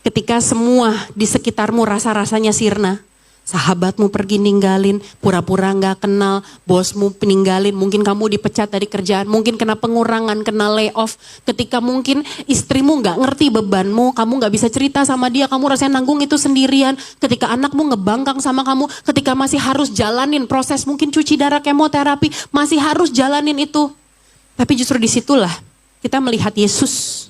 ketika semua di sekitarmu rasa-rasanya sirna, sahabatmu pergi ninggalin, pura-pura gak kenal, bosmu peninggalin, mungkin kamu dipecat dari kerjaan, mungkin kena pengurangan, kena layoff, ketika mungkin istrimu gak ngerti bebanmu, kamu gak bisa cerita sama dia, kamu rasanya nanggung itu sendirian, ketika anakmu ngebangkang sama kamu, ketika masih harus jalanin proses mungkin cuci darah kemoterapi, masih harus jalanin itu. Tapi justru disitulah kita melihat Yesus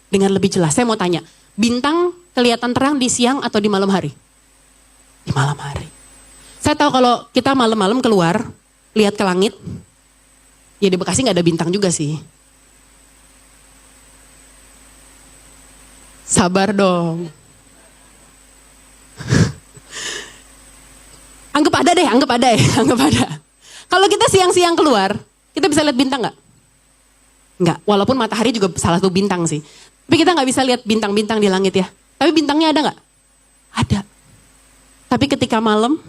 dengan lebih jelas. Saya mau tanya, bintang kelihatan terang di siang atau di malam hari? Di malam hari. Saya tahu kalau kita malam-malam keluar, lihat ke langit, ya di Bekasi gak ada bintang juga sih. Sabar dong. Anggap ada deh. Kalau kita siang-siang keluar, kita bisa lihat bintang gak? Enggak, walaupun matahari juga salah satu bintang sih. Tapi kita gak bisa lihat bintang-bintang di langit ya. Tapi bintangnya ada gak? Ada. Tapi ketika malam,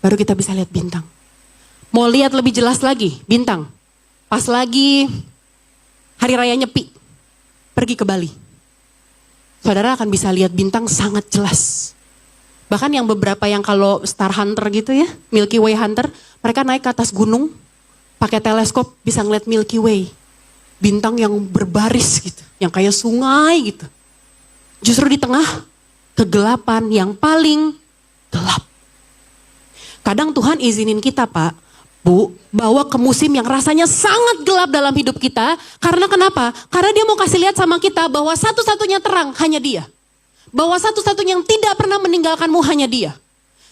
baru kita bisa lihat bintang. Mau lihat lebih jelas lagi, bintang. Pas lagi hari raya Nyepi, pergi ke Bali. Saudara akan bisa lihat bintang sangat jelas. Bahkan yang beberapa yang kalau Star Hunter gitu ya, Milky Way Hunter, mereka naik ke atas gunung, pakai teleskop bisa ngeliat Milky Way. Bintang yang berbaris gitu, yang kayak sungai gitu. Justru di tengah kegelapan yang paling gelap. Kadang Tuhan izinin kita Pak, Bu, bawa ke musim yang rasanya sangat gelap dalam hidup kita. Karena kenapa? Karena dia mau kasih lihat sama kita bahwa satu-satunya terang hanya dia. Bahwa satu-satunya yang tidak pernah meninggalkanmu hanya dia.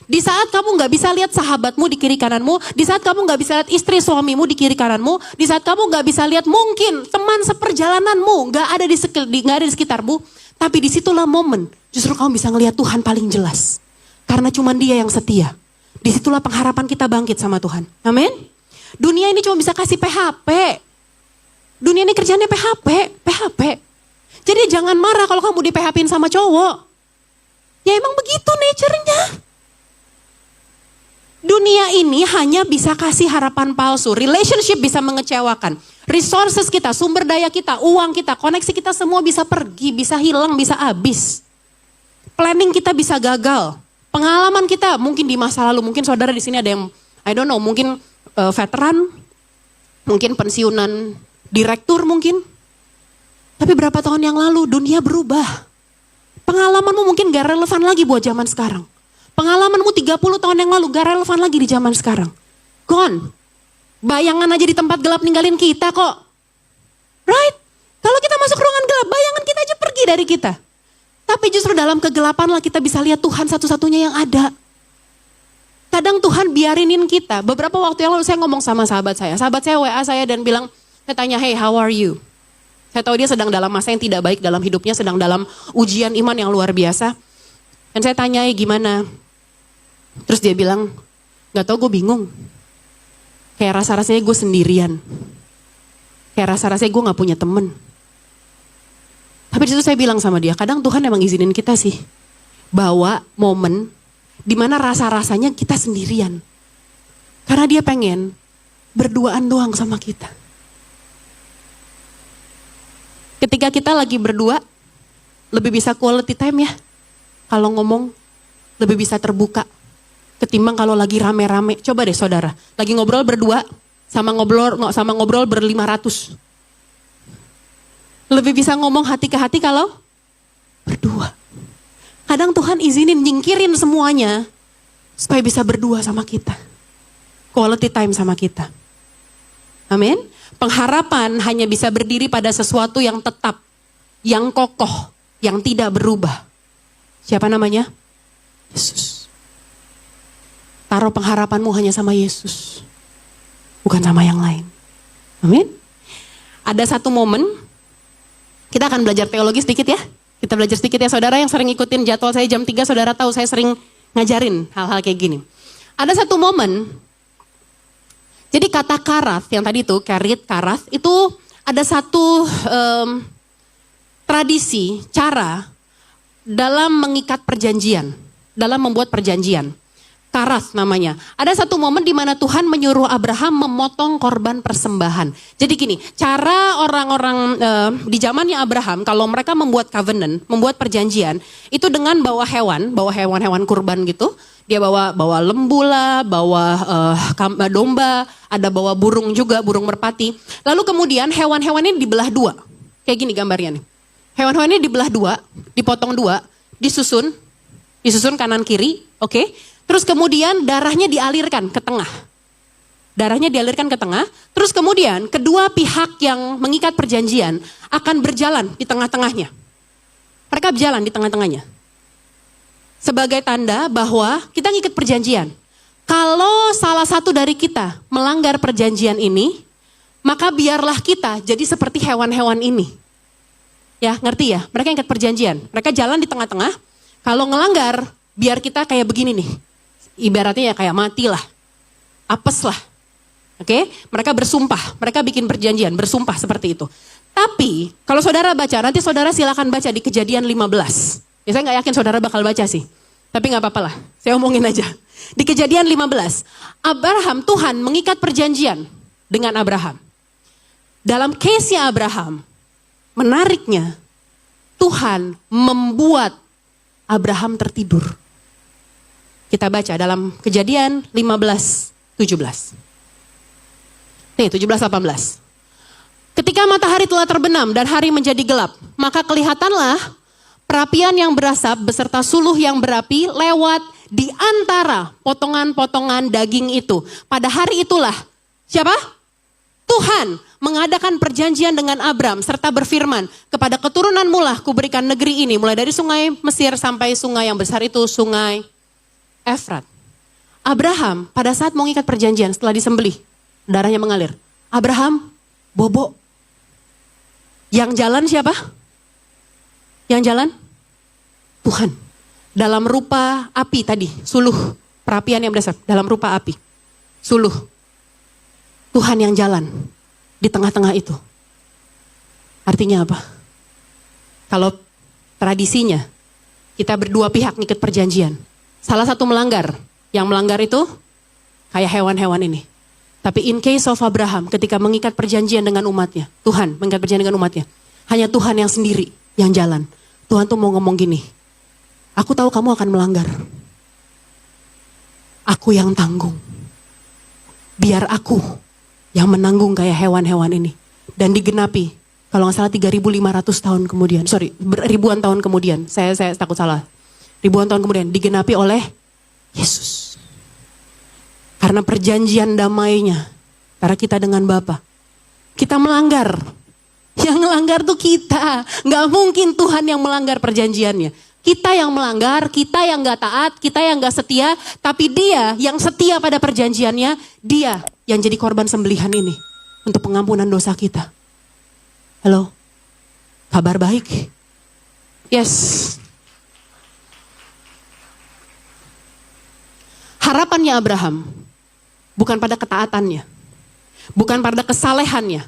Di saat kamu gak bisa lihat sahabatmu di kiri kananmu, di saat kamu gak bisa lihat istri suamimu di kiri kananmu, di saat kamu gak bisa lihat mungkin teman seperjalananmu gak ada di sekitarmu, tapi disitulah momen justru kamu bisa ngelihat Tuhan paling jelas. Karena cuma dia yang setia. Disitulah pengharapan kita bangkit sama Tuhan. Amin. Dunia ini cuma bisa kasih PHP. Dunia ini kerjanya PHP. Jadi jangan marah kalau kamu di PHP-in sama cowok. Ya emang begitu nature-nya. Dunia ini hanya bisa kasih harapan palsu. Relationship bisa mengecewakan. Resources kita, sumber daya kita, uang kita, koneksi kita semua bisa pergi, bisa hilang, bisa habis. Planning kita bisa gagal. Pengalaman kita mungkin di masa lalu, mungkin saudara di sini ada yang, I don't know, mungkin veteran, mungkin pensiunan direktur mungkin. Tapi berapa tahun yang lalu dunia berubah. Pengalamanmu mungkin gak relevan lagi buat zaman sekarang. Pengalamanmu 30 tahun yang lalu gak relevan lagi di zaman sekarang. Gone. Bayangan aja di tempat gelap ninggalin kita kok. Right? Kalau kita masuk ruangan gelap, bayangan kita aja pergi dari kita. Tapi justru dalam kegelapan lah kita bisa lihat Tuhan satu-satunya yang ada. Kadang Tuhan biarinin kita. Beberapa waktu yang lalu saya ngomong sama sahabat saya. Sahabat saya WA saya dan bilang, saya tanya, hey how are you? Saya tahu dia sedang dalam masa yang tidak baik dalam hidupnya, sedang dalam ujian iman yang luar biasa. Dan saya tanya, gimana? Terus dia bilang, gak tahu, gue bingung. Kayak rasa-rasanya gue sendirian. Kayak rasa-rasanya gue gak punya temen. Tapi disitu saya bilang sama dia, kadang Tuhan emang izinin kita sih bawa momen dimana rasa-rasanya kita sendirian. Karena dia pengen berduaan doang sama kita. Ketika kita lagi berdua, lebih bisa quality time ya. Kalau ngomong, lebih bisa terbuka. Ketimbang kalau lagi rame-rame. Coba deh saudara, lagi ngobrol berdua, sama ngobrol ber-500. Lebih bisa ngomong hati ke hati kalau berdua. Kadang Tuhan izinin nyingkirin semuanya supaya bisa berdua sama kita. Quality time sama kita. Amin. Pengharapan hanya bisa berdiri pada sesuatu yang tetap, yang kokoh, yang tidak berubah. Siapa namanya? Yesus. Taruh pengharapanmu hanya sama Yesus. Bukan sama yang lain. Amin. Ada satu momen. Kita akan belajar teologi sedikit ya. Kita belajar sedikit ya saudara yang sering ikutin jadwal saya jam 3. Saudara tahu saya sering ngajarin hal-hal kayak gini. Ada satu momen. Jadi kata karas yang tadi tuh, karas itu ada satu tradisi, cara dalam mengikat perjanjian. Dalam membuat perjanjian. Karas namanya. Ada satu momen di mana Tuhan menyuruh Abraham memotong korban persembahan. Jadi gini, cara orang-orang di zamannya Abraham, kalau mereka membuat covenant, membuat perjanjian, itu dengan bawa hewan-hewan kurban gitu. Dia bawa lembu lah, bawa domba, ada bawa burung juga, burung merpati. Lalu kemudian hewan-hewan ini dibelah dua. Kayak gini gambarnya nih. Hewan-hewan ini dibelah dua, dipotong dua, disusun kanan kiri, oke. Terus kemudian darahnya dialirkan ke tengah. Darahnya dialirkan ke tengah. Terus kemudian kedua pihak yang mengikat perjanjian akan berjalan di tengah-tengahnya. Mereka berjalan di tengah-tengahnya. Sebagai tanda bahwa kita ngikat perjanjian. Kalau salah satu dari kita melanggar perjanjian ini, maka biarlah kita jadi seperti hewan-hewan ini. Ya, ngerti ya? Mereka ngikat perjanjian. Mereka jalan di tengah-tengah. Kalau ngelanggar, biar kita kayak begini nih. Ibaratnya ya kayak mati lah, apes lah. Oke, mereka bersumpah, mereka bikin perjanjian, bersumpah seperti itu. Tapi kalau saudara baca, nanti saudara silakan baca di Kejadian 15. Ya saya gak yakin saudara bakal baca sih, tapi gak apa-apa lah, saya omongin aja. Di Kejadian 15, Tuhan mengikat perjanjian dengan Abraham. Dalam case-nya Abraham, menariknya Tuhan membuat Abraham tertidur. Kita baca dalam Kejadian 15:17. Nih 17-18. Ketika matahari telah terbenam dan hari menjadi gelap, maka kelihatanlah perapian yang berasap beserta suluh yang berapi lewat di antara potongan-potongan daging itu. Pada hari itulah, siapa? Tuhan mengadakan perjanjian dengan Abram serta berfirman, kepada keturunanmu lah kuberikan negeri ini, mulai dari sungai Mesir sampai sungai yang besar itu, sungai Efrat. Abraham pada saat mau ngikat perjanjian setelah disembelih, darahnya mengalir. Abraham bobo. Yang jalan siapa? Yang jalan Tuhan. Dalam rupa api tadi, suluh, perapian yang berdasar, dalam rupa api. Suluh. Tuhan yang jalan di tengah-tengah itu. Artinya apa? Kalau tradisinya, kita berdua pihak ngikat perjanjian. Salah satu melanggar, yang melanggar itu kayak hewan-hewan ini. Tapi in case of Abraham ketika mengikat perjanjian dengan umatnya, Tuhan mengikat perjanjian dengan umatnya, hanya Tuhan yang sendiri yang jalan. Tuhan tuh mau ngomong gini, aku tahu kamu akan melanggar, Aku yang tanggung. Biar aku yang menanggung kayak hewan-hewan ini. Dan digenapi, kalau nggak salah 3.500 tahun kemudian. Sorry, ribuan tahun kemudian. Saya takut salah. Ribuan tahun kemudian digenapi oleh Yesus. Karena perjanjian damainya antara kita dengan Bapa. Kita melanggar. Yang melanggar tuh kita. Nggak mungkin Tuhan yang melanggar perjanjiannya. Kita yang melanggar, kita yang gak taat, kita yang gak setia. Tapi dia yang setia pada perjanjiannya, dia yang jadi korban sembelihan ini. Untuk pengampunan dosa kita. Halo? Kabar baik? Yes. Harapannya Abraham, bukan pada ketaatannya. Bukan pada kesalehannya.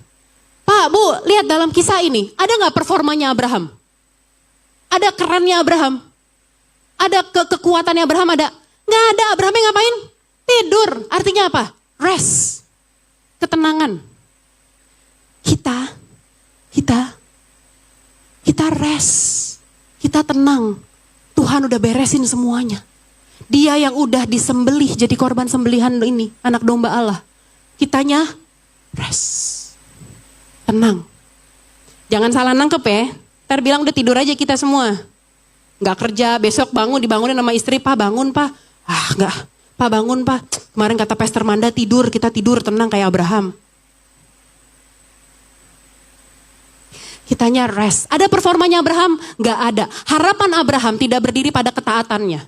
Pak, Bu, lihat dalam kisah ini, ada gak performanya Abraham? Ada kerennya Abraham? Ada kekuatannya Abraham? Ada? Nggak ada. Abrahamnya ngapain? Tidur. Artinya apa? Rest. Ketenangan. Kita rest. Kita tenang. Tuhan udah beresin semuanya. Dia yang udah disembelih jadi korban sembelihan ini. Anak domba Allah. Kitanya rest. Tenang. Jangan salah nangkep ya. Ntar bilang udah tidur aja kita semua. Gak kerja, besok dibangunin sama istri, Pak bangun Pak. Enggak, Pak bangun Pak. Kemarin kata Pastor Manda tidur, kita tidur tenang kayak Abraham. Kitanya rest. Ada performanya Abraham? Gak ada. Harapan Abraham tidak berdiri pada ketaatannya.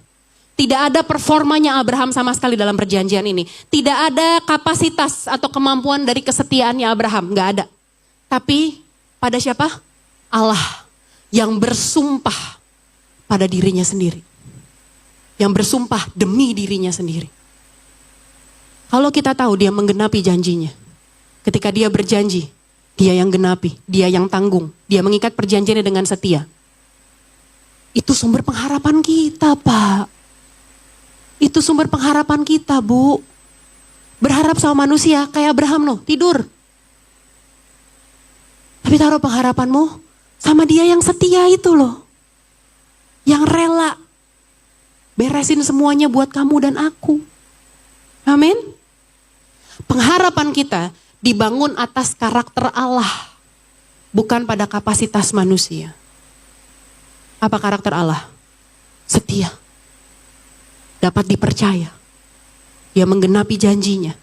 Tidak ada performanya Abraham sama sekali dalam perjanjian ini. Tidak ada kapasitas atau kemampuan dari kesetiaannya Abraham. Gak ada. Tapi pada siapa? Allah. Yang bersumpah pada dirinya sendiri. Yang bersumpah demi dirinya sendiri. Kalau kita tahu dia menggenapi janjinya. Ketika dia berjanji, dia yang genapi, dia yang tanggung. Dia mengikat perjanjiannya dengan setia. Itu sumber pengharapan kita, Pak. Itu sumber pengharapan kita, Bu. Berharap sama manusia kayak Abraham loh, tidur. Tapi taruh pengharapanmu sama dia yang setia itu loh. Yang rela beresin semuanya buat kamu dan aku. Amin. Pengharapan kita dibangun atas karakter Allah. Bukan pada kapasitas manusia. Apa karakter Allah? Setia. Dapat dipercaya. Dia menggenapi janjinya.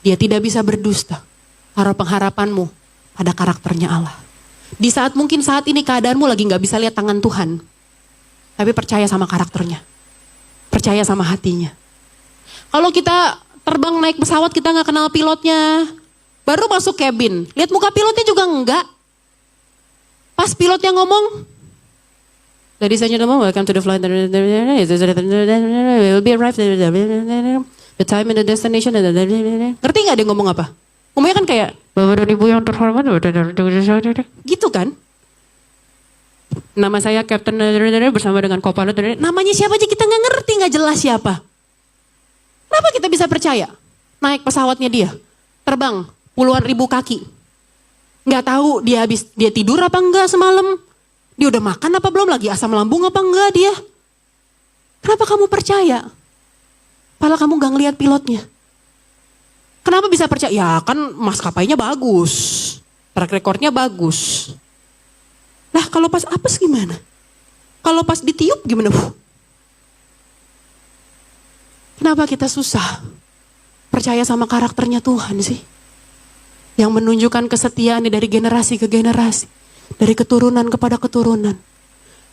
Dia tidak bisa berdusta. Taruh pengharapanmu pada karakternya Allah. Di saat mungkin saat ini keadaanmu lagi gak bisa lihat tangan Tuhan. Tapi percaya sama karakternya. Percaya sama hatinya. Kalau kita terbang naik pesawat kita gak kenal pilotnya. Baru masuk cabin. Lihat muka pilotnya juga enggak. Pas pilotnya ngomong. Ladies and gentlemen, welcome to the flight. We'll be arrived. The time and the destination. Ngerti gak dia ngomong apa? Ngomongnya kan kayak Bapak dan Ibu yang terhormat gitu kan. Nama saya Captain bersama dengan Kopilot. Namanya siapa aja kita gak ngerti, gak jelas siapa. Kenapa kita bisa percaya? Naik pesawatnya dia, terbang puluhan ribu kaki. Gak tahu dia tidur apa enggak semalam. Dia udah makan apa belum, lagi asam lambung apa enggak dia. Kenapa kamu percaya? Padahal kamu gak ngelihat pilotnya. Kenapa bisa percaya? Ya kan maskapainya bagus. Track recordnya bagus. Nah kalau pas apes gimana? Kalau pas ditiup gimana? Kenapa kita susah percaya sama karakternya Tuhan sih? Yang menunjukkan kesetiaan dari generasi ke generasi. Dari keturunan kepada keturunan.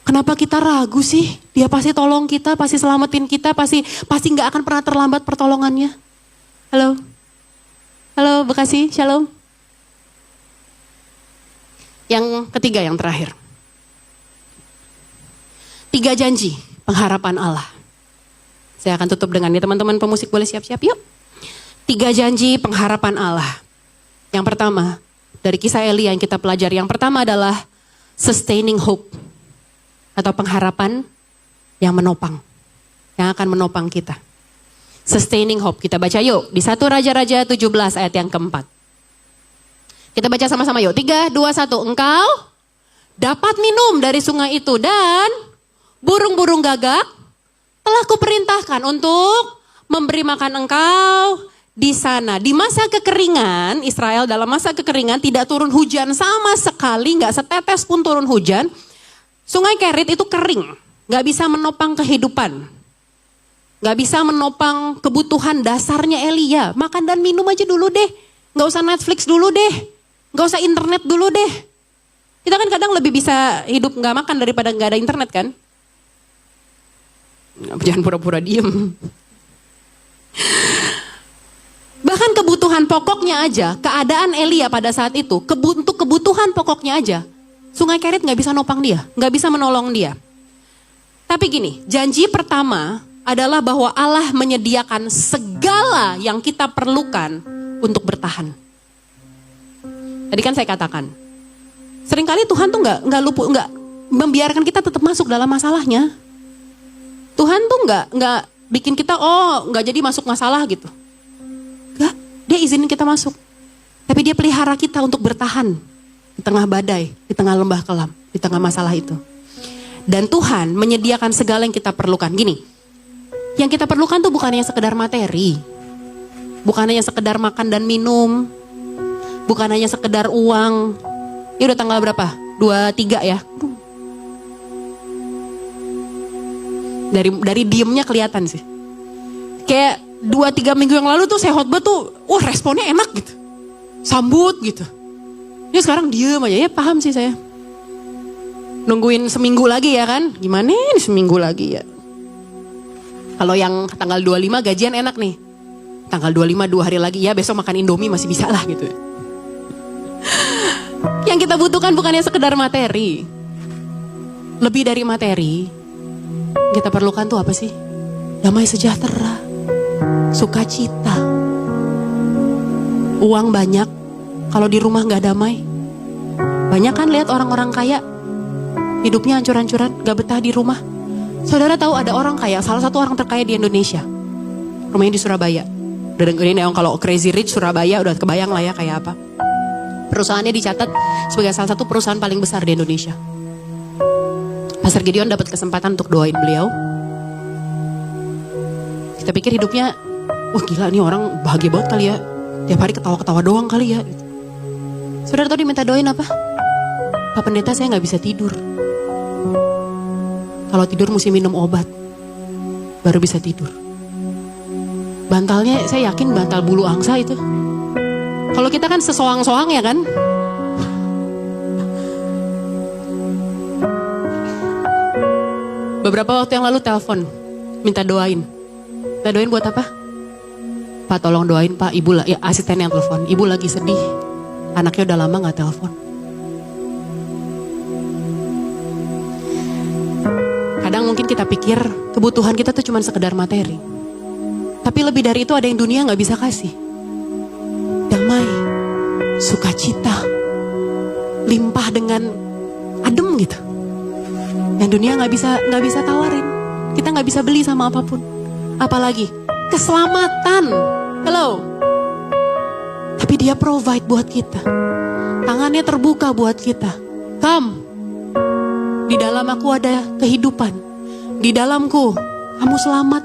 Kenapa kita ragu sih? Dia pasti tolong kita, pasti selamatin kita, pasti gak akan pernah terlambat pertolongannya. Halo? Halo Bekasi, Shalom. Yang ketiga, yang terakhir. 3 janji pengharapan Allah. Saya akan tutup dengan ini, teman-teman pemusik boleh siap-siap yuk. 3 janji pengharapan Allah. Yang pertama, dari kisah Elia yang kita pelajari. Yang pertama adalah sustaining hope. Atau pengharapan yang menopang. Yang akan menopang kita. Sustaining hope. Kita baca yuk. Di 1 Raja-Raja 17 ayat yang keempat. Kita baca sama-sama yuk. 3, 2, 1. Engkau dapat minum dari sungai itu. Dan burung-burung gagak telah kuperintahkan untuk memberi makan engkau di sana. Di masa kekeringan, Israel dalam masa kekeringan tidak turun hujan sama sekali, gak setetes pun turun hujan. Sungai Kerit itu kering, gak bisa menopang kehidupan. Gak bisa menopang kebutuhan dasarnya Elia. Makan dan minum aja dulu deh, gak usah Netflix dulu deh, gak usah internet dulu deh. Kita kan kadang lebih bisa hidup gak makan daripada gak ada internet kan. Jangan pura-pura diem. Bahkan kebutuhan pokoknya aja, keadaan Elia pada saat itu, untuk kebutuhan pokoknya aja, Sungai Kerit gak bisa nopang dia, gak bisa menolong dia. Tapi gini, janji pertama adalah bahwa Allah menyediakan segala yang kita perlukan untuk bertahan. Tadi kan saya katakan, seringkali Tuhan tuh nggak membiarkan kita tetap masuk dalam masalahnya. Tuhan tuh nggak bikin kita nggak jadi masuk masalah gitu. Nggak, dia izinin kita masuk. Tapi dia pelihara kita untuk bertahan di tengah badai, di tengah lembah kelam, di tengah masalah itu. Dan Tuhan menyediakan segala yang kita perlukan. Gini, yang kita perlukan tuh bukan hanya sekedar materi, bukan hanya sekedar makan dan minum, bukan hanya sekedar uang. Ini udah tanggal berapa? 23 ya. Dari diemnya kelihatan sih. Kayak 2-3 minggu yang lalu tuh saya khotbah tuh, responnya enak gitu. Sambut gitu. Ini sekarang diem aja, ya paham sih saya. Nungguin seminggu lagi ya kan? Gimana ini seminggu lagi ya? Kalau yang tanggal 25 gajian enak nih. Tanggal 25 2 hari lagi ya, besok makan Indomie masih bisa lah gitu. Yang kita butuhkan bukannya sekedar materi. Lebih dari materi, kita perlukan tuh apa sih? Damai sejahtera, sukacita. Uang banyak, kalau di rumah gak damai. Banyak kan lihat orang-orang kaya, hidupnya hancur-hancuran, gak betah di rumah. Saudara tahu ada orang kaya, salah satu orang terkaya di Indonesia. Rumahnya di Surabaya. Udah dengerin ya, kalau Crazy Rich Surabaya udah kebayang lah ya kayak apa. Perusahaannya dicatat sebagai salah satu perusahaan paling besar di Indonesia. Pastor Gideon dapat kesempatan untuk doain beliau. Kita pikir hidupnya, gila nih orang bahagia banget kali ya. Tiap hari ketawa-ketawa doang kali ya. Saudara tahu diminta doain apa? Pak Pendeta, saya gak bisa tidur. Kalau tidur mesti minum obat, baru bisa tidur. Bantalnya saya yakin bantal bulu angsa itu. Kalau kita kan sesoang-soang ya kan. Beberapa waktu yang lalu telepon, minta doain. Minta doain buat apa? Pak tolong doain Pak, ibu lah, ya asisten yang telepon. Ibu lagi sedih, anaknya udah lama gak telepon. Kadang mungkin kita pikir kebutuhan kita tuh cuma sekedar materi. Tapi lebih dari itu ada yang dunia gak bisa kasih. Damai, sukacita, limpah dengan adem gitu. Yang dunia gak bisa tawarin. Kita gak bisa beli sama apapun. Apalagi keselamatan. Hello. Tapi dia provide buat kita. Tangannya terbuka buat kita. Come. Di dalam aku ada kehidupan. Di dalamku kamu selamat.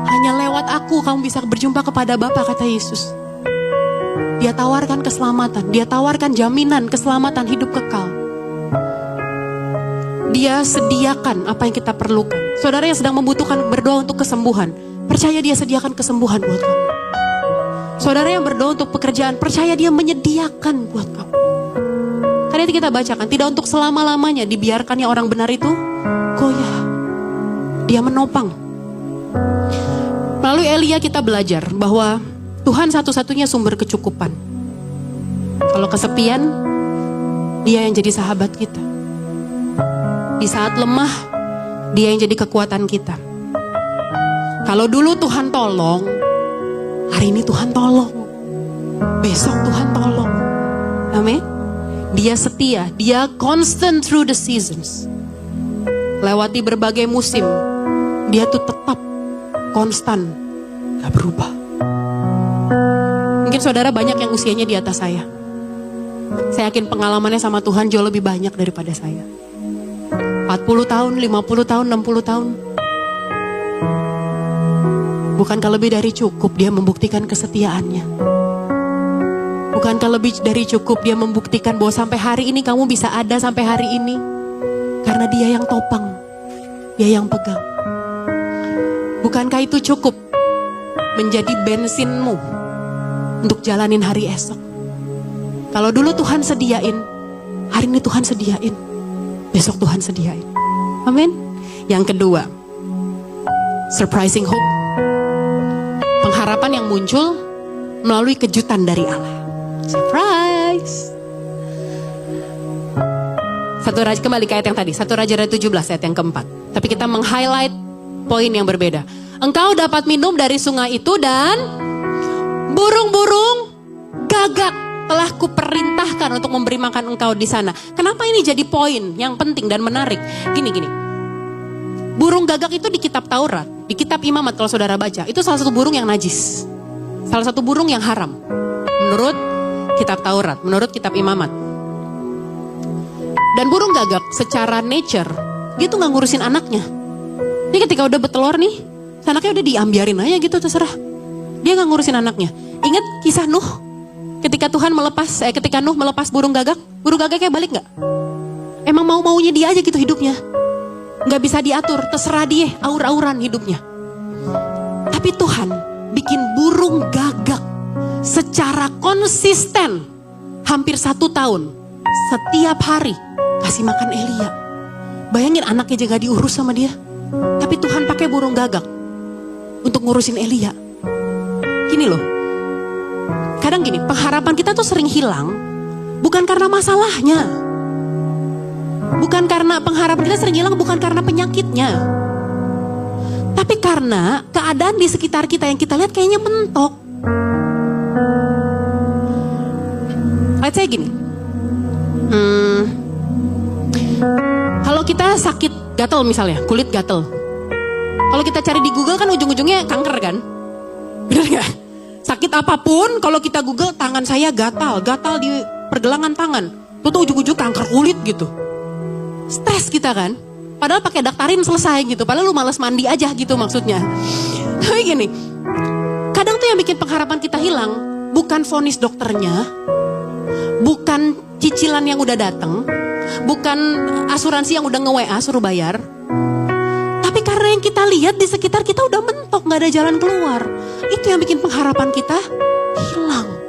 Hanya lewat aku kamu bisa berjumpa kepada Bapa, kata Yesus. Dia tawarkan keselamatan. Dia tawarkan jaminan keselamatan hidup kekal. Dia sediakan apa yang kita perlukan. Saudara yang sedang membutuhkan berdoa untuk kesembuhan, percaya dia sediakan kesembuhan buat kamu. Saudara yang berdoa untuk pekerjaan, percaya dia menyediakan buat kamu. Tadi kita bacakan, tidak untuk selama-lamanya dibiarkannya orang benar itu goyah. Dia menopang. Melalui Elia kita belajar bahwa Tuhan satu-satunya sumber kecukupan. Kalau kesepian, dia yang jadi sahabat kita. Di saat lemah, dia yang jadi kekuatan kita. Kalau dulu Tuhan tolong, hari ini Tuhan tolong. Besok Tuhan tolong. Amin. Dia setia, dia constant through the seasons. Lewati berbagai musim, dia tuh tetap konstan, gak berubah. Mungkin saudara banyak yang usianya di atas saya. Saya yakin pengalamannya sama Tuhan jauh lebih banyak daripada saya. 40 tahun, 50 tahun, 60 tahun. Bukankah lebih dari cukup dia membuktikan kesetiaannya? Bukankah lebih dari cukup dia membuktikan bahwa sampai hari ini kamu bisa ada sampai hari ini? Karena dia yang topang, dia yang pegang. Bukankah itu cukup menjadi bensinmu untuk jalanin hari esok? Kalau dulu Tuhan sediain, hari ini Tuhan sediain, besok Tuhan sediain. Amin. Yang kedua, surprising hope. Pengharapan yang muncul melalui kejutan dari Allah. Surprise. Kembali ke ayat yang tadi, 1 Raja 17 ayat yang keempat. Tapi kita meng-highlight poin yang berbeda. Engkau dapat minum dari sungai itu dan burung-burung gagak telah kuperintahkan untuk memberi makan engkau di sana. Kenapa ini jadi poin yang penting dan menarik? Gini. Burung gagak itu di kitab Taurat, di kitab Imamat kalau saudara baca, itu salah satu burung yang najis. Salah satu burung yang haram. Menurut kitab Taurat, menurut kitab Imamat. Dan burung gagak secara nature, dia tuh gak ngurusin anaknya. Ini ketika udah bertelur nih, anaknya udah diambiarin aja gitu terserah. Dia gak ngurusin anaknya. Ingat kisah Nuh? Ketika Nuh melepas burung gagaknya balik gak? Emang mau-maunya dia aja gitu hidupnya. Gak bisa diatur, terserah dia, aur-auran hidupnya. Tapi Tuhan bikin burung gagak secara konsisten hampir 1 tahun. Setiap hari kasih makan Elia. Bayangin anaknya juga gak diurus sama dia. Tapi Tuhan pakai burung gagak untuk ngurusin Elia. Gini loh, kadang gini, pengharapan kita tuh sering hilang bukan karena masalahnya. Bukan karena pengharapan kita sering hilang, bukan karena penyakitnya. Tapi karena keadaan di sekitar kita yang kita lihat kayaknya mentok. Lihat saya gini. Kalau kita sakit gatel misalnya, kulit gatel. Kalau kita cari di Google kan ujung-ujungnya kanker kan? Benar gak? Sakit apapun kalau kita Google tangan saya gatal di pergelangan tangan. Itu tuh ujung-ujung kanker kulit gitu. Stres kita kan? Padahal pakai daktarin selesai gitu. Padahal lu malas mandi aja gitu maksudnya. Tapi gini, kadang tuh yang bikin pengharapan kita hilang bukan vonis dokternya, bukan cicilan yang udah datang, bukan asuransi yang udah nge-WA suruh bayar. Tapi karena yang kita lihat di sekitar kita udah mentok, gak ada jalan keluar. Itu yang bikin pengharapan kita hilang.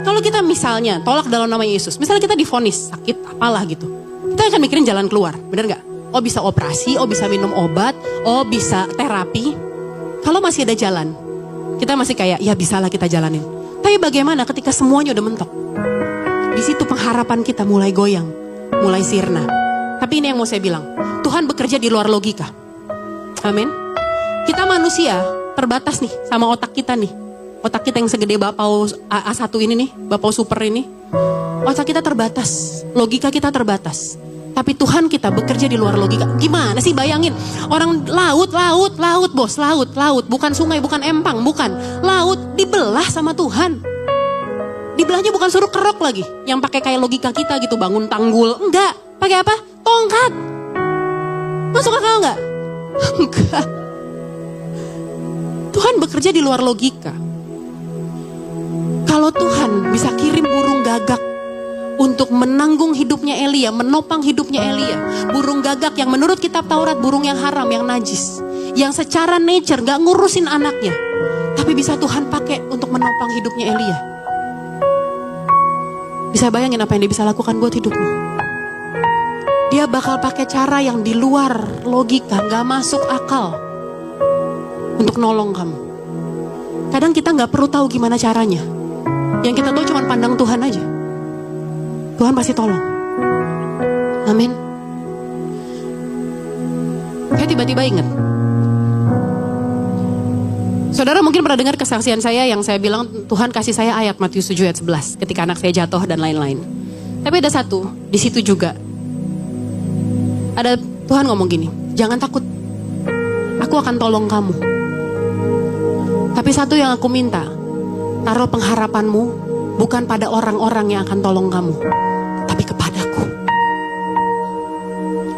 Kalau kita misalnya tolak dalam nama Yesus, misalnya kita divonis sakit apalah gitu, kita akan mikirin jalan keluar, bener gak? Oh bisa operasi, oh bisa minum obat, oh bisa terapi. Kalau masih ada jalan, kita masih kayak ya bisalah kita jalanin. Tapi bagaimana ketika semuanya udah mentok? Di situ pengharapan kita mulai goyang, mulai sirna. Tapi ini yang mau saya bilang, Tuhan bekerja di luar logika. Amin. Kita manusia terbatas nih sama otak kita nih. Otak kita yang segede bapau A1 ini nih, bapau super ini. Otak kita terbatas, logika kita terbatas. Tapi Tuhan kita bekerja di luar logika. Gimana sih bayangin, orang laut bos, laut. Bukan sungai, bukan empang, bukan. Laut dibelah sama Tuhan. Dibelahnya bukan suruh kerok lagi, yang pakai kayak logika kita gitu, bangun tanggul. Enggak, pakai apa? Tongkat. Masuk akal enggak? Enggak. Tuhan bekerja di luar logika. Kalau Tuhan bisa kirim burung gagak untuk menanggung hidupnya Elia, menopang hidupnya Elia. Burung gagak yang menurut kitab Taurat burung yang haram, yang najis. Yang secara nature gak ngurusin anaknya. Tapi bisa Tuhan pakai untuk menopang hidupnya Elia. Bisa bayangin apa yang dia bisa lakukan buat hidupmu. Dia bakal pakai cara yang di luar logika, gak masuk akal. Untuk nolong kamu. Kadang kita gak perlu tahu gimana caranya. Yang kita tahu cuma pandang Tuhan aja. Tuhan pasti tolong. Amin. Saya tiba-tiba ingat. Saudara mungkin pernah dengar kesaksian saya yang saya bilang Tuhan kasih saya ayat Matius 7 ayat 11 ketika anak saya jatuh dan lain-lain. Tapi ada satu di situ juga. Ada Tuhan ngomong gini, jangan takut. Aku akan tolong kamu. Tapi satu yang aku minta, taruh pengharapanmu bukan pada orang-orang yang akan tolong kamu, tapi kepadaku.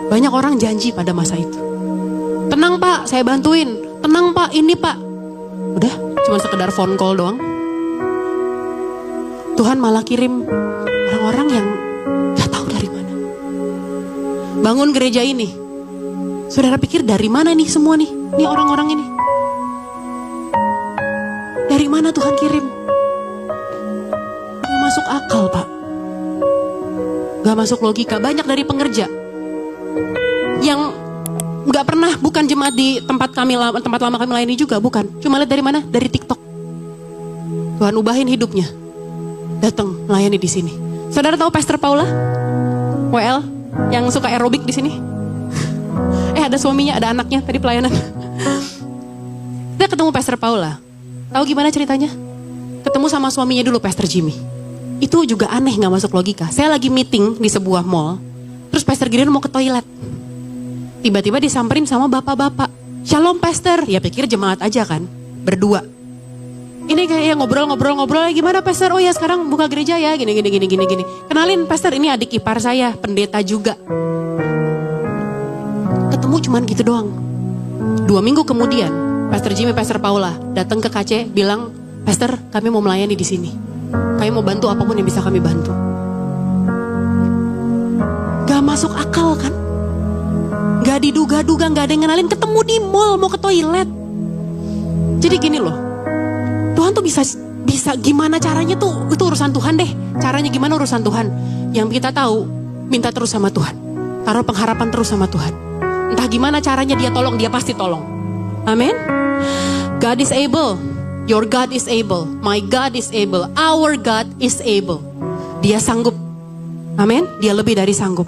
Banyak orang janji pada masa itu. Tenang Pak, saya bantuin. tenang Pak, ini Pak. Udah, cuma sekedar phone call doang. Tuhan malah kirim orang-orang yang gak tahu dari mana. Bangun gereja ini. Saudara pikir dari mana nih semua nih? Nih orang-orang ini. Dari mana Tuhan kirim? Gak masuk akal Pak. Gak masuk logika. Banyak dari pengerja yang gak pernah, bukan jemaat di tempat lama kami layani juga, bukan. Cuma lihat dari mana? Dari TikTok. Tuhan ubahin hidupnya. Datang melayani di sini. Saudara tahu Pastor Paula? WL yang suka aerobik di sini? Ada suaminya, ada anaknya tadi pelayanan. Kita ketemu Pastor Paula. Tahu gimana ceritanya? Ketemu sama suaminya dulu, Pastor Jimmy. Itu juga aneh, gak masuk logika. Saya lagi meeting di sebuah mall. Terus Pastor Gideon mau ke toilet. Tiba-tiba disamperin sama bapak-bapak. Shalom Pastor. Ya pikir jemaat aja kan. Berdua. Ini kayak ngobrol-ngobrol. Gimana Pastor? Oh ya sekarang buka gereja ya. Gini. Kenalin Pastor, ini adik ipar saya. Pendeta juga. Ketemu cuman gitu doang. 2 minggu kemudian, Pastor Jimmy, Pastor Paula datang ke KC bilang, Pastor, kami mau melayani di sini. Kami mau bantu apapun yang bisa kami bantu. Gak masuk akal kan? Gak diduga-duga, gak ada yang ngenalin. Ketemu di mall, mau ke toilet. Jadi gini loh, Tuhan tuh bisa gimana caranya tuh, itu urusan Tuhan deh. Caranya gimana urusan Tuhan. Yang kita tahu, minta terus sama Tuhan. Taruh pengharapan terus sama Tuhan. Entah gimana caranya dia tolong, dia pasti tolong. Amin. God is able. Your God is able. My God is able. Our God is able. Dia sanggup. Amin. Dia lebih dari sanggup.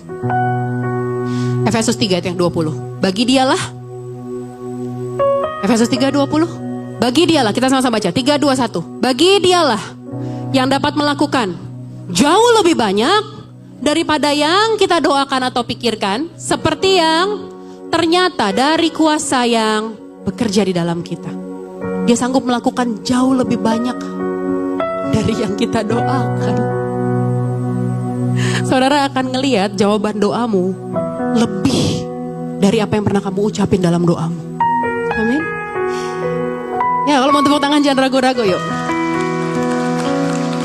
Efesus 3 ayat yang 20. Bagi dialah. Efesus 3 20. Bagi dialah. Kita sama-sama baca. 3 2 1. Bagi dialah yang dapat melakukan jauh lebih banyak daripada yang kita doakan atau pikirkan. Seperti yang ternyata dari kuasa yang bekerja di dalam kita. Dia sanggup melakukan jauh lebih banyak dari yang kita doakan. Saudara akan ngelihat jawaban doamu lebih dari apa yang pernah kamu ucapin dalam doamu. Amin. Ya, kalau mau tepuk tangan jangan ragu-ragu yuk.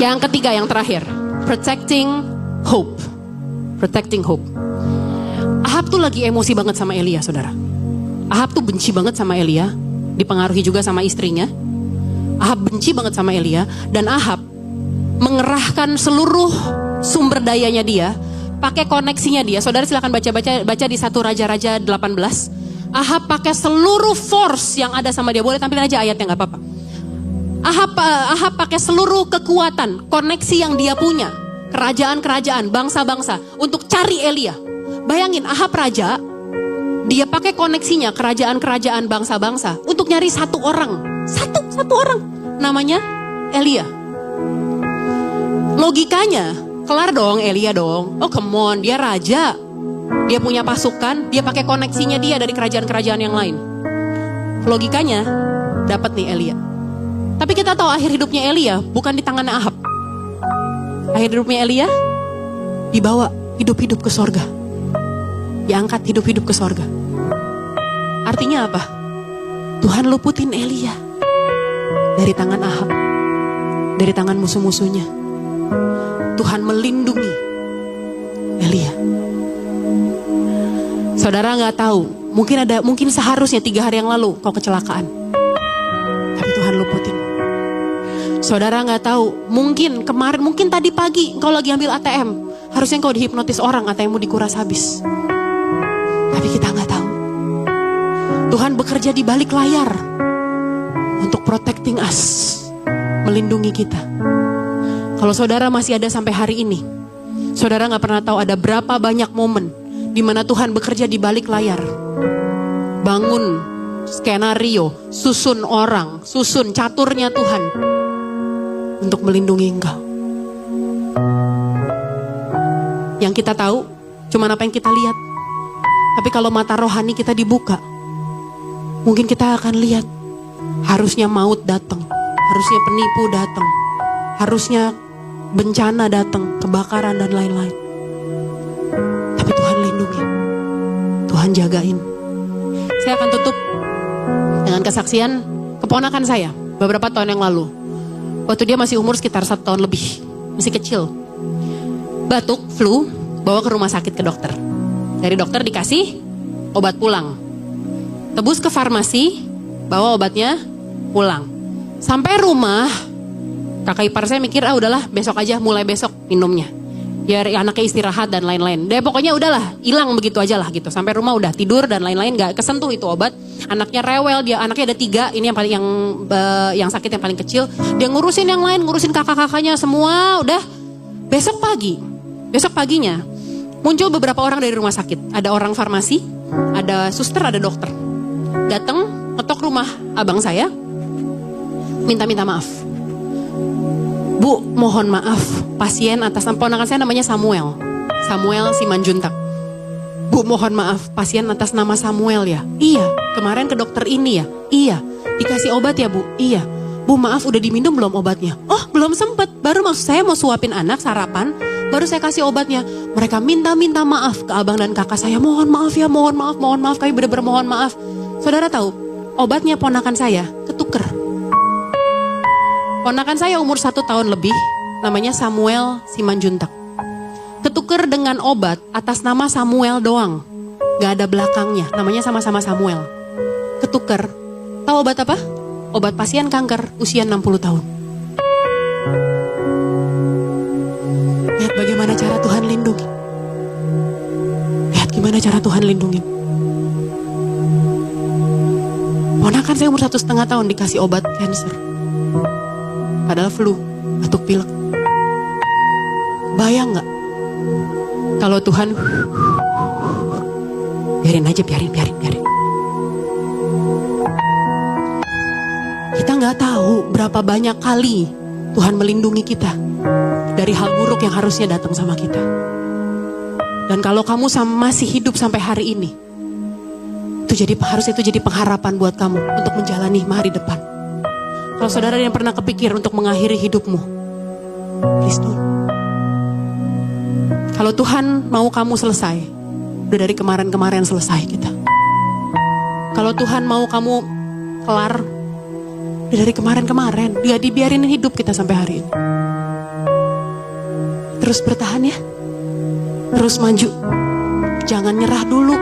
Yang ketiga, yang terakhir. Protecting hope. Protecting hope. Ahab tuh lagi emosi banget sama Elia, saudara. Ahab tuh benci banget sama Elia. Dipengaruhi juga sama istrinya. Ahab benci banget sama Elia. Dan Ahab mengerahkan seluruh sumber dayanya dia. Pakai koneksinya dia. Saudara silakan baca di 1 Raja-Raja 18. Ahab pakai seluruh force yang ada sama dia. Boleh tampilin aja ayatnya, gak apa-apa. Ahab pakai seluruh kekuatan, koneksi yang dia punya. Kerajaan-kerajaan, bangsa-bangsa. Untuk cari Elia. Bayangin, Ahab raja, dia pakai koneksinya, kerajaan-kerajaan bangsa-bangsa. Untuk nyari satu orang. Satu orang. Namanya Elia. Logikanya, kelar dong Elia dong. Oh come on, dia raja. Dia punya pasukan, dia pakai koneksinya dia dari kerajaan-kerajaan yang lain. Logikanya, dapat nih Elia. Tapi kita tahu akhir hidupnya Elia bukan di tangan Ahab. Akhir hidupnya Elia dibawa hidup-hidup ke sorga. Diangkat hidup-hidup ke sorga. Artinya apa? Tuhan luputin Elia dari tangan Ahab, dari tangan musuh-musuhnya. Tuhan melindungi Elia. Saudara nggak tahu, mungkin seharusnya 3 hari yang lalu kau kecelakaan, tapi Tuhan luputin. Saudara nggak tahu, mungkin tadi pagi kau lagi ambil ATM, harusnya kau dihipnotis orang, ATM-mu dikuras habis. Tapi kita nggak tahu. Tuhan bekerja di balik layar untuk protecting us, melindungi kita. Kalau saudara masih ada sampai hari ini, saudara nggak pernah tahu ada berapa banyak momen di mana Tuhan bekerja di balik layar, bangun skenario, susun orang, susun caturnya Tuhan untuk melindungi engkau. Yang kita tahu cuma apa yang kita lihat. Tapi kalau mata rohani kita dibuka, mungkin kita akan lihat harusnya maut datang, harusnya penipu datang, harusnya bencana datang, kebakaran dan lain-lain. Tapi Tuhan lindungi, Tuhan jagain. Saya akan tutup dengan kesaksian keponakan saya beberapa tahun yang lalu. Waktu dia masih umur sekitar 1 tahun lebih, masih kecil. Batuk, flu, bawa ke rumah sakit ke dokter. Dari dokter dikasih obat pulang. Tebus ke farmasi, bawa obatnya pulang. Sampai rumah, kakak ipar saya mikir, udahlah besok aja, mulai besok minumnya. Biar anaknya istirahat dan lain-lain. Deh pokoknya udahlah, hilang begitu aja lah gitu. Sampai rumah udah tidur dan lain-lain, gak kesentuh itu obat. Anaknya rewel, anaknya ada 3, ini yang paling yang sakit yang paling kecil. Dia ngurusin yang lain, ngurusin kakak-kakaknya semua, udah. Besok paginya muncul beberapa orang dari rumah sakit. Ada orang farmasi, ada suster, ada dokter. Datang, ngetok rumah abang saya, minta maaf. Bu, mohon maaf, pasien atas ponakan saya namanya Samuel Simanjuntak. Bu, mohon maaf, pasien atas nama Samuel ya? Iya. Kemarin ke dokter ini ya? Iya. Dikasih obat ya Bu? Iya. Bu, maaf udah diminum belum obatnya? Oh, belum sempet. Baru maksud saya mau suapin anak sarapan, baru saya kasih obatnya. Mereka minta maaf ke abang dan kakak saya. Mohon maaf ya, mohon maaf. Kami benar-benar mohon maaf. Saudara tahu, obatnya ponakan saya ketuker. Ponakan saya umur 1 tahun lebih, namanya Samuel Simanjuntak. Ketuker dengan obat atas nama Samuel doang. Gak ada belakangnya, namanya sama-sama Samuel. Ketuker, tahu obat apa? Obat pasien kanker usia 60 tahun. Lihat bagaimana cara Tuhan lindungi. Lihat gimana cara Tuhan lindungi. Ponakan saya umur 1,5 tahun dikasih obat cancer. Padahal flu, batuk pilek. Bayang gak? Kalau Tuhan, biarin aja, biarin. Kita gak tahu berapa banyak kali Tuhan melindungi kita dari hal buruk yang harusnya datang sama kita. Dan kalau kamu masih hidup sampai hari ini, harusnya itu jadi pengharapan buat kamu untuk menjalani hari depan. Kalau saudara yang pernah kepikir untuk mengakhiri hidupmu, please don't. Kalau Tuhan mau kamu selesai, udah dari kemarin-kemarin selesai kita. Kalau Tuhan mau kamu kelar, udah dari kemarin-kemarin, dia dibiarin hidup kita sampai hari ini. Terus bertahan ya, terus maju, jangan nyerah dulu.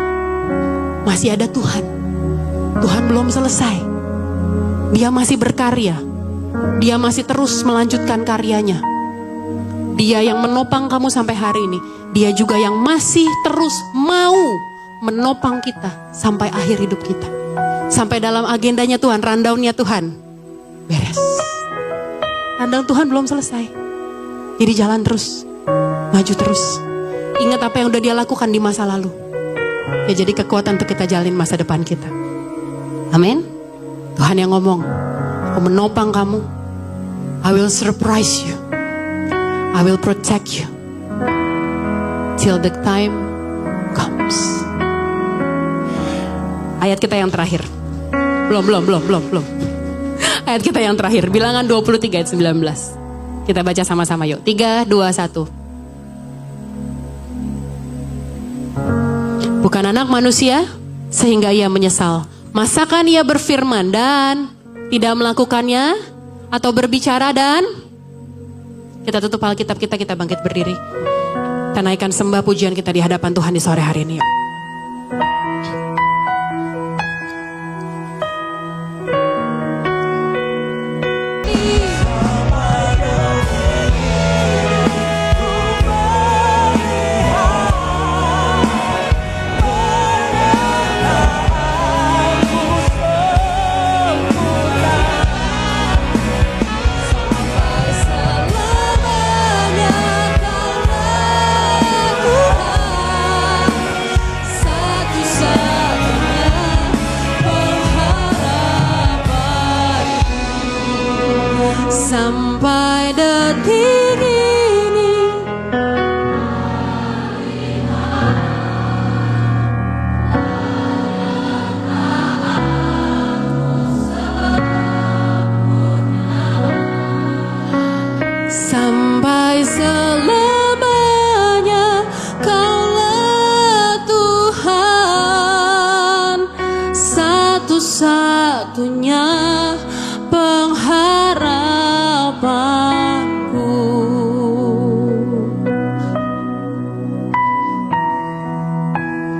Masih ada Tuhan, Tuhan belum selesai. Dia masih berkarya. Dia masih terus melanjutkan karyanya. Dia yang menopang kamu sampai hari ini. Dia juga yang masih terus mau menopang kita sampai akhir hidup kita. Sampai dalam agendanya Tuhan, rundown-nya Tuhan beres. Rundown Tuhan belum selesai. Jadi jalan terus, maju terus. Ingat apa yang udah dia lakukan di masa lalu. Ya jadi kekuatan untuk kita jalin masa depan kita. Amin. Tuhan yang ngomong, aku menopang kamu. I will surprise you. I will protect you. Till the time comes. Ayat kita yang terakhir. Belum. Ayat kita yang terakhir. Bilangan 23 ayat 19. Kita baca sama-sama yuk. 3, 2, 1. Bukan anak manusia sehingga ia menyesal. Masakan ia berfirman dan tidak melakukannya, atau berbicara dan kita tutup Alkitab kita bangkit berdiri. Kita naikkan sembah pujian kita di hadapan Tuhan di sore hari ini.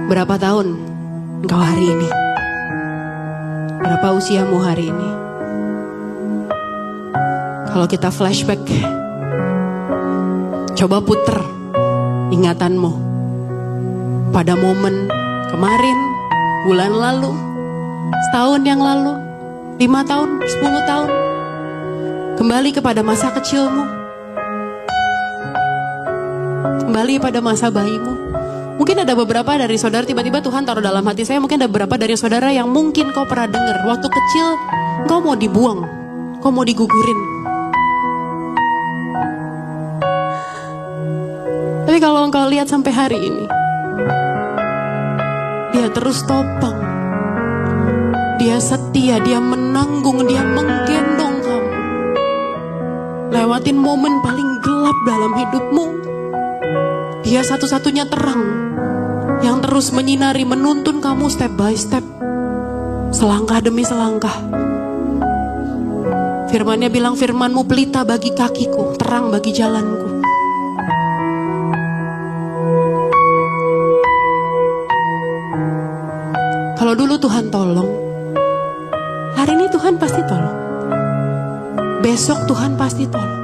Berapa tahun engkau hari ini? Berapa usiamu hari ini? Kalau kita flashback, coba puter ingatanmu pada momen kemarin, bulan lalu, setahun yang lalu, 5 tahun, 10 tahun. Kembali kepada masa kecilmu. Kembali pada masa bayimu. Mungkin ada beberapa dari saudara tiba-tiba Tuhan taruh dalam hati saya. Mungkin ada beberapa dari saudara yang mungkin kau pernah dengar. Waktu kecil kau mau dibuang. Kau mau digugurin. Tapi kalau engkau lihat sampai hari ini, dia terus topang. Dia setia, dia menanggung, dia menggendong kamu. Lewatin momen paling gelap dalam hidupmu. Dia satu-satunya terang yang terus menyinari, menuntun kamu step by step. Selangkah demi selangkah. Firman-Nya bilang, firman-Mu pelita bagi kakiku, terang bagi jalanku. Kalau dulu Tuhan tolong, hari ini Tuhan pasti tolong. Besok Tuhan pasti tolong.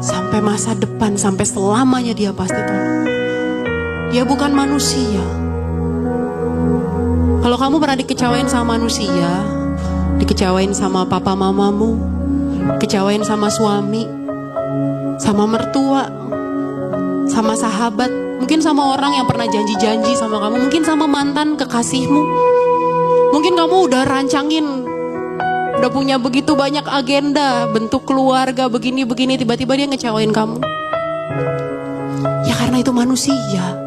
Sampai masa depan, sampai selamanya dia pasti tolong. Dia bukan manusia. Kalau kamu pernah dikecewain sama manusia, dikecewain sama papa mamamu, dikecewain sama suami, sama mertua, sama sahabat, mungkin sama orang yang pernah janji-janji sama kamu, mungkin sama mantan kekasihmu. Mungkin kamu udah rancangin, udah punya begitu banyak agenda, bentuk keluarga begini-begini, tiba-tiba dia ngecewain kamu. Ya karena itu manusia.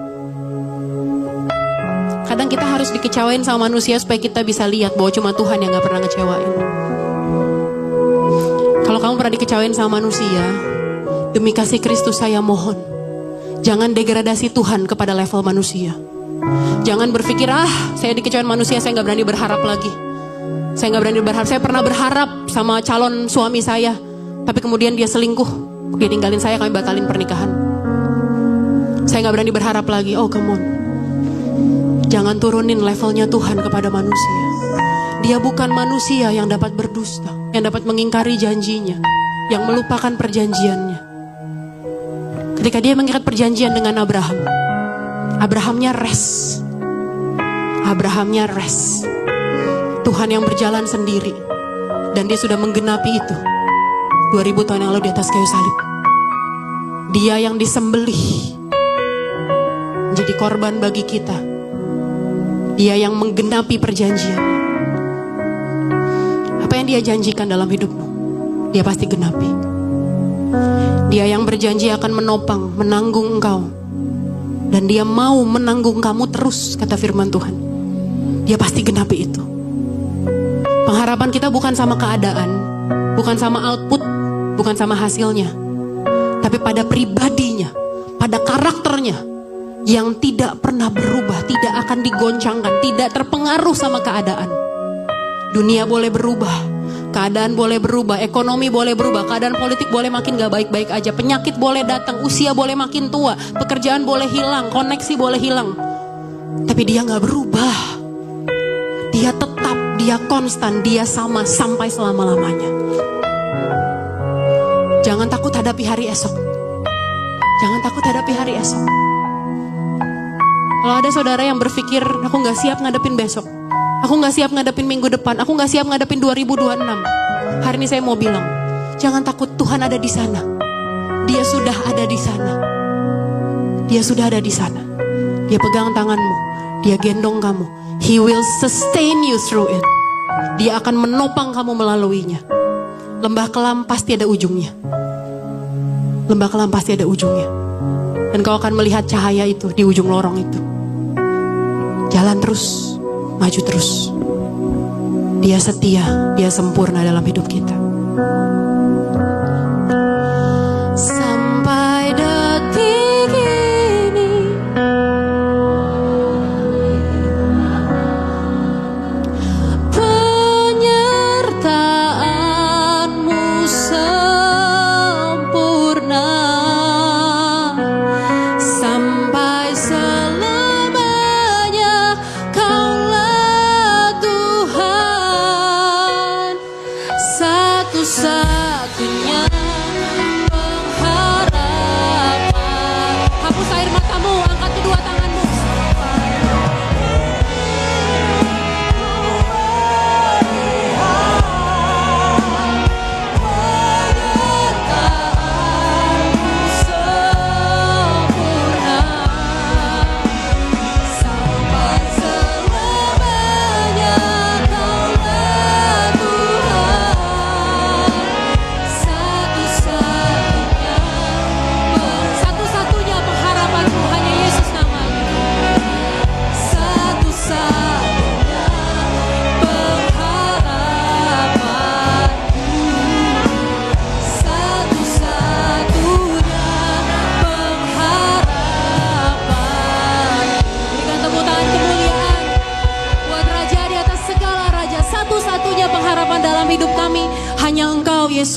Kadang kita harus dikecewain sama manusia supaya kita bisa lihat bahwa cuma Tuhan yang gak pernah ngecewain. Kalau kamu pernah dikecewain sama manusia, demi kasih Kristus saya mohon, jangan degradasi Tuhan kepada level manusia. Jangan berpikir, saya dikecewain manusia, saya gak berani berharap lagi. Saya gak berani berharap. Saya pernah berharap sama calon suami saya, tapi kemudian dia selingkuh, dia ninggalin saya, kami batalin pernikahan. Saya gak berani berharap lagi. Oh come on. Jangan turunin levelnya Tuhan kepada manusia. Dia bukan manusia yang dapat berdusta, yang dapat mengingkari janjinya, yang melupakan perjanjiannya. Ketika dia mengikat perjanjian dengan Abraham, Abrahamnya rest. Abrahamnya rest. Tuhan yang berjalan sendiri, dan dia sudah menggenapi itu 2000 tahun yang lalu di atas kayu salib. Dia yang disembelih menjadi korban bagi kita. Dia yang menggenapi perjanjian. Apa yang dia janjikan dalam hidupmu, dia pasti genapi. Dia yang berjanji akan menopang, menanggung engkau, dan dia mau menanggung kamu terus, kata firman Tuhan. Dia pasti genapi itu. Pengharapan kita bukan sama keadaan, bukan sama output, bukan sama hasilnya, tapi pada pribadinya, pada karakternya yang tidak pernah berubah, tidak akan digoncangkan, tidak terpengaruh sama keadaan. Dunia boleh berubah, keadaan boleh berubah, ekonomi boleh berubah, keadaan politik boleh makin gak baik-baik aja, penyakit boleh datang, usia boleh makin tua, pekerjaan boleh hilang, koneksi boleh hilang, tapi dia gak berubah. Dia tetap, dia konstan, dia sama sampai selama-lamanya. Jangan takut hadapi hari esok. Jangan takut hadapi hari esok. Kalau ada saudara yang berpikir, aku gak siap ngadepin besok, aku gak siap ngadepin minggu depan, aku gak siap ngadepin 2026. Hari ini saya mau bilang, jangan takut, Tuhan ada di sana. Dia sudah ada di sana. Dia sudah ada di sana. Dia pegang tanganmu, dia gendong kamu. He will sustain you through it. Dia akan menopang kamu melaluinya. Lembah kelam pasti ada ujungnya. Lembah kelam pasti ada ujungnya. Dan kau akan melihat cahaya itu di ujung lorong itu. Jalan terus, maju terus. Dia setia, dia sempurna dalam hidup kita. Sampai detik ini penyertaan-Mu sempurna sampai selama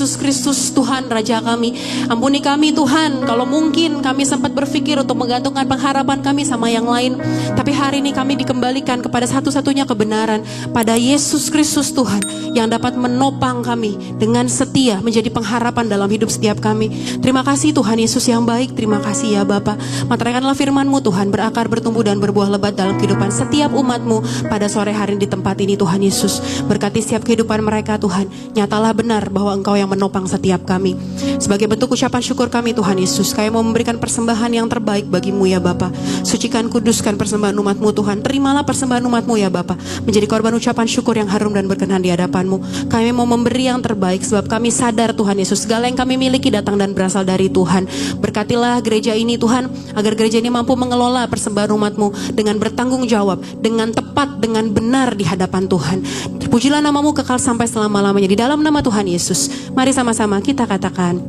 Yesus Kristus, Tuhan Raja kami. Ampuni kami Tuhan, kalau mungkin kami sempat berpikir untuk menggantungkan pengharapan kami sama yang lain. Tapi hari ini kami dikembalikan kepada satu-satunya kebenaran, pada Yesus Kristus Tuhan, yang dapat menopang kami dengan setia menjadi pengharapan dalam hidup setiap kami. Terima kasih Tuhan Yesus yang baik, terima kasih ya Bapa. Materaikanlah firman-Mu Tuhan, berakar, bertumbuh dan berbuah lebat dalam kehidupan setiap umat-Mu pada sore hari di tempat ini Tuhan Yesus. Berkati setiap kehidupan mereka Tuhan. Nyatalah benar bahwa Engkau yang menopang setiap kami. Sebagai bentuk ucapan syukur kami Tuhan Yesus, kami mau memberikan persembahan yang terbaik bagi-Mu ya Bapa. Sucikan, kuduskan persembahan umat-Mu Tuhan. Terimalah persembahan umat-Mu ya Bapa, menjadi korban ucapan syukur yang harum dan berkenan di hadapan-Mu. Kami mau memberi yang terbaik sebab kami sadar Tuhan Yesus, segala yang kami miliki datang dan berasal dari Tuhan. Berkatilah gereja ini Tuhan, agar gereja ini mampu mengelola persembahan umat-Mu dengan bertanggung jawab, dengan tepat, dengan benar di hadapan Tuhan. Terpujilah nama-Mu kekal sampai selama-lamanya. Di dalam nama Tuhan Yesus, mari sama-sama kita katakan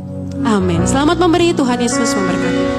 amin. Selamat memberi, Tuhan Yesus memberkati.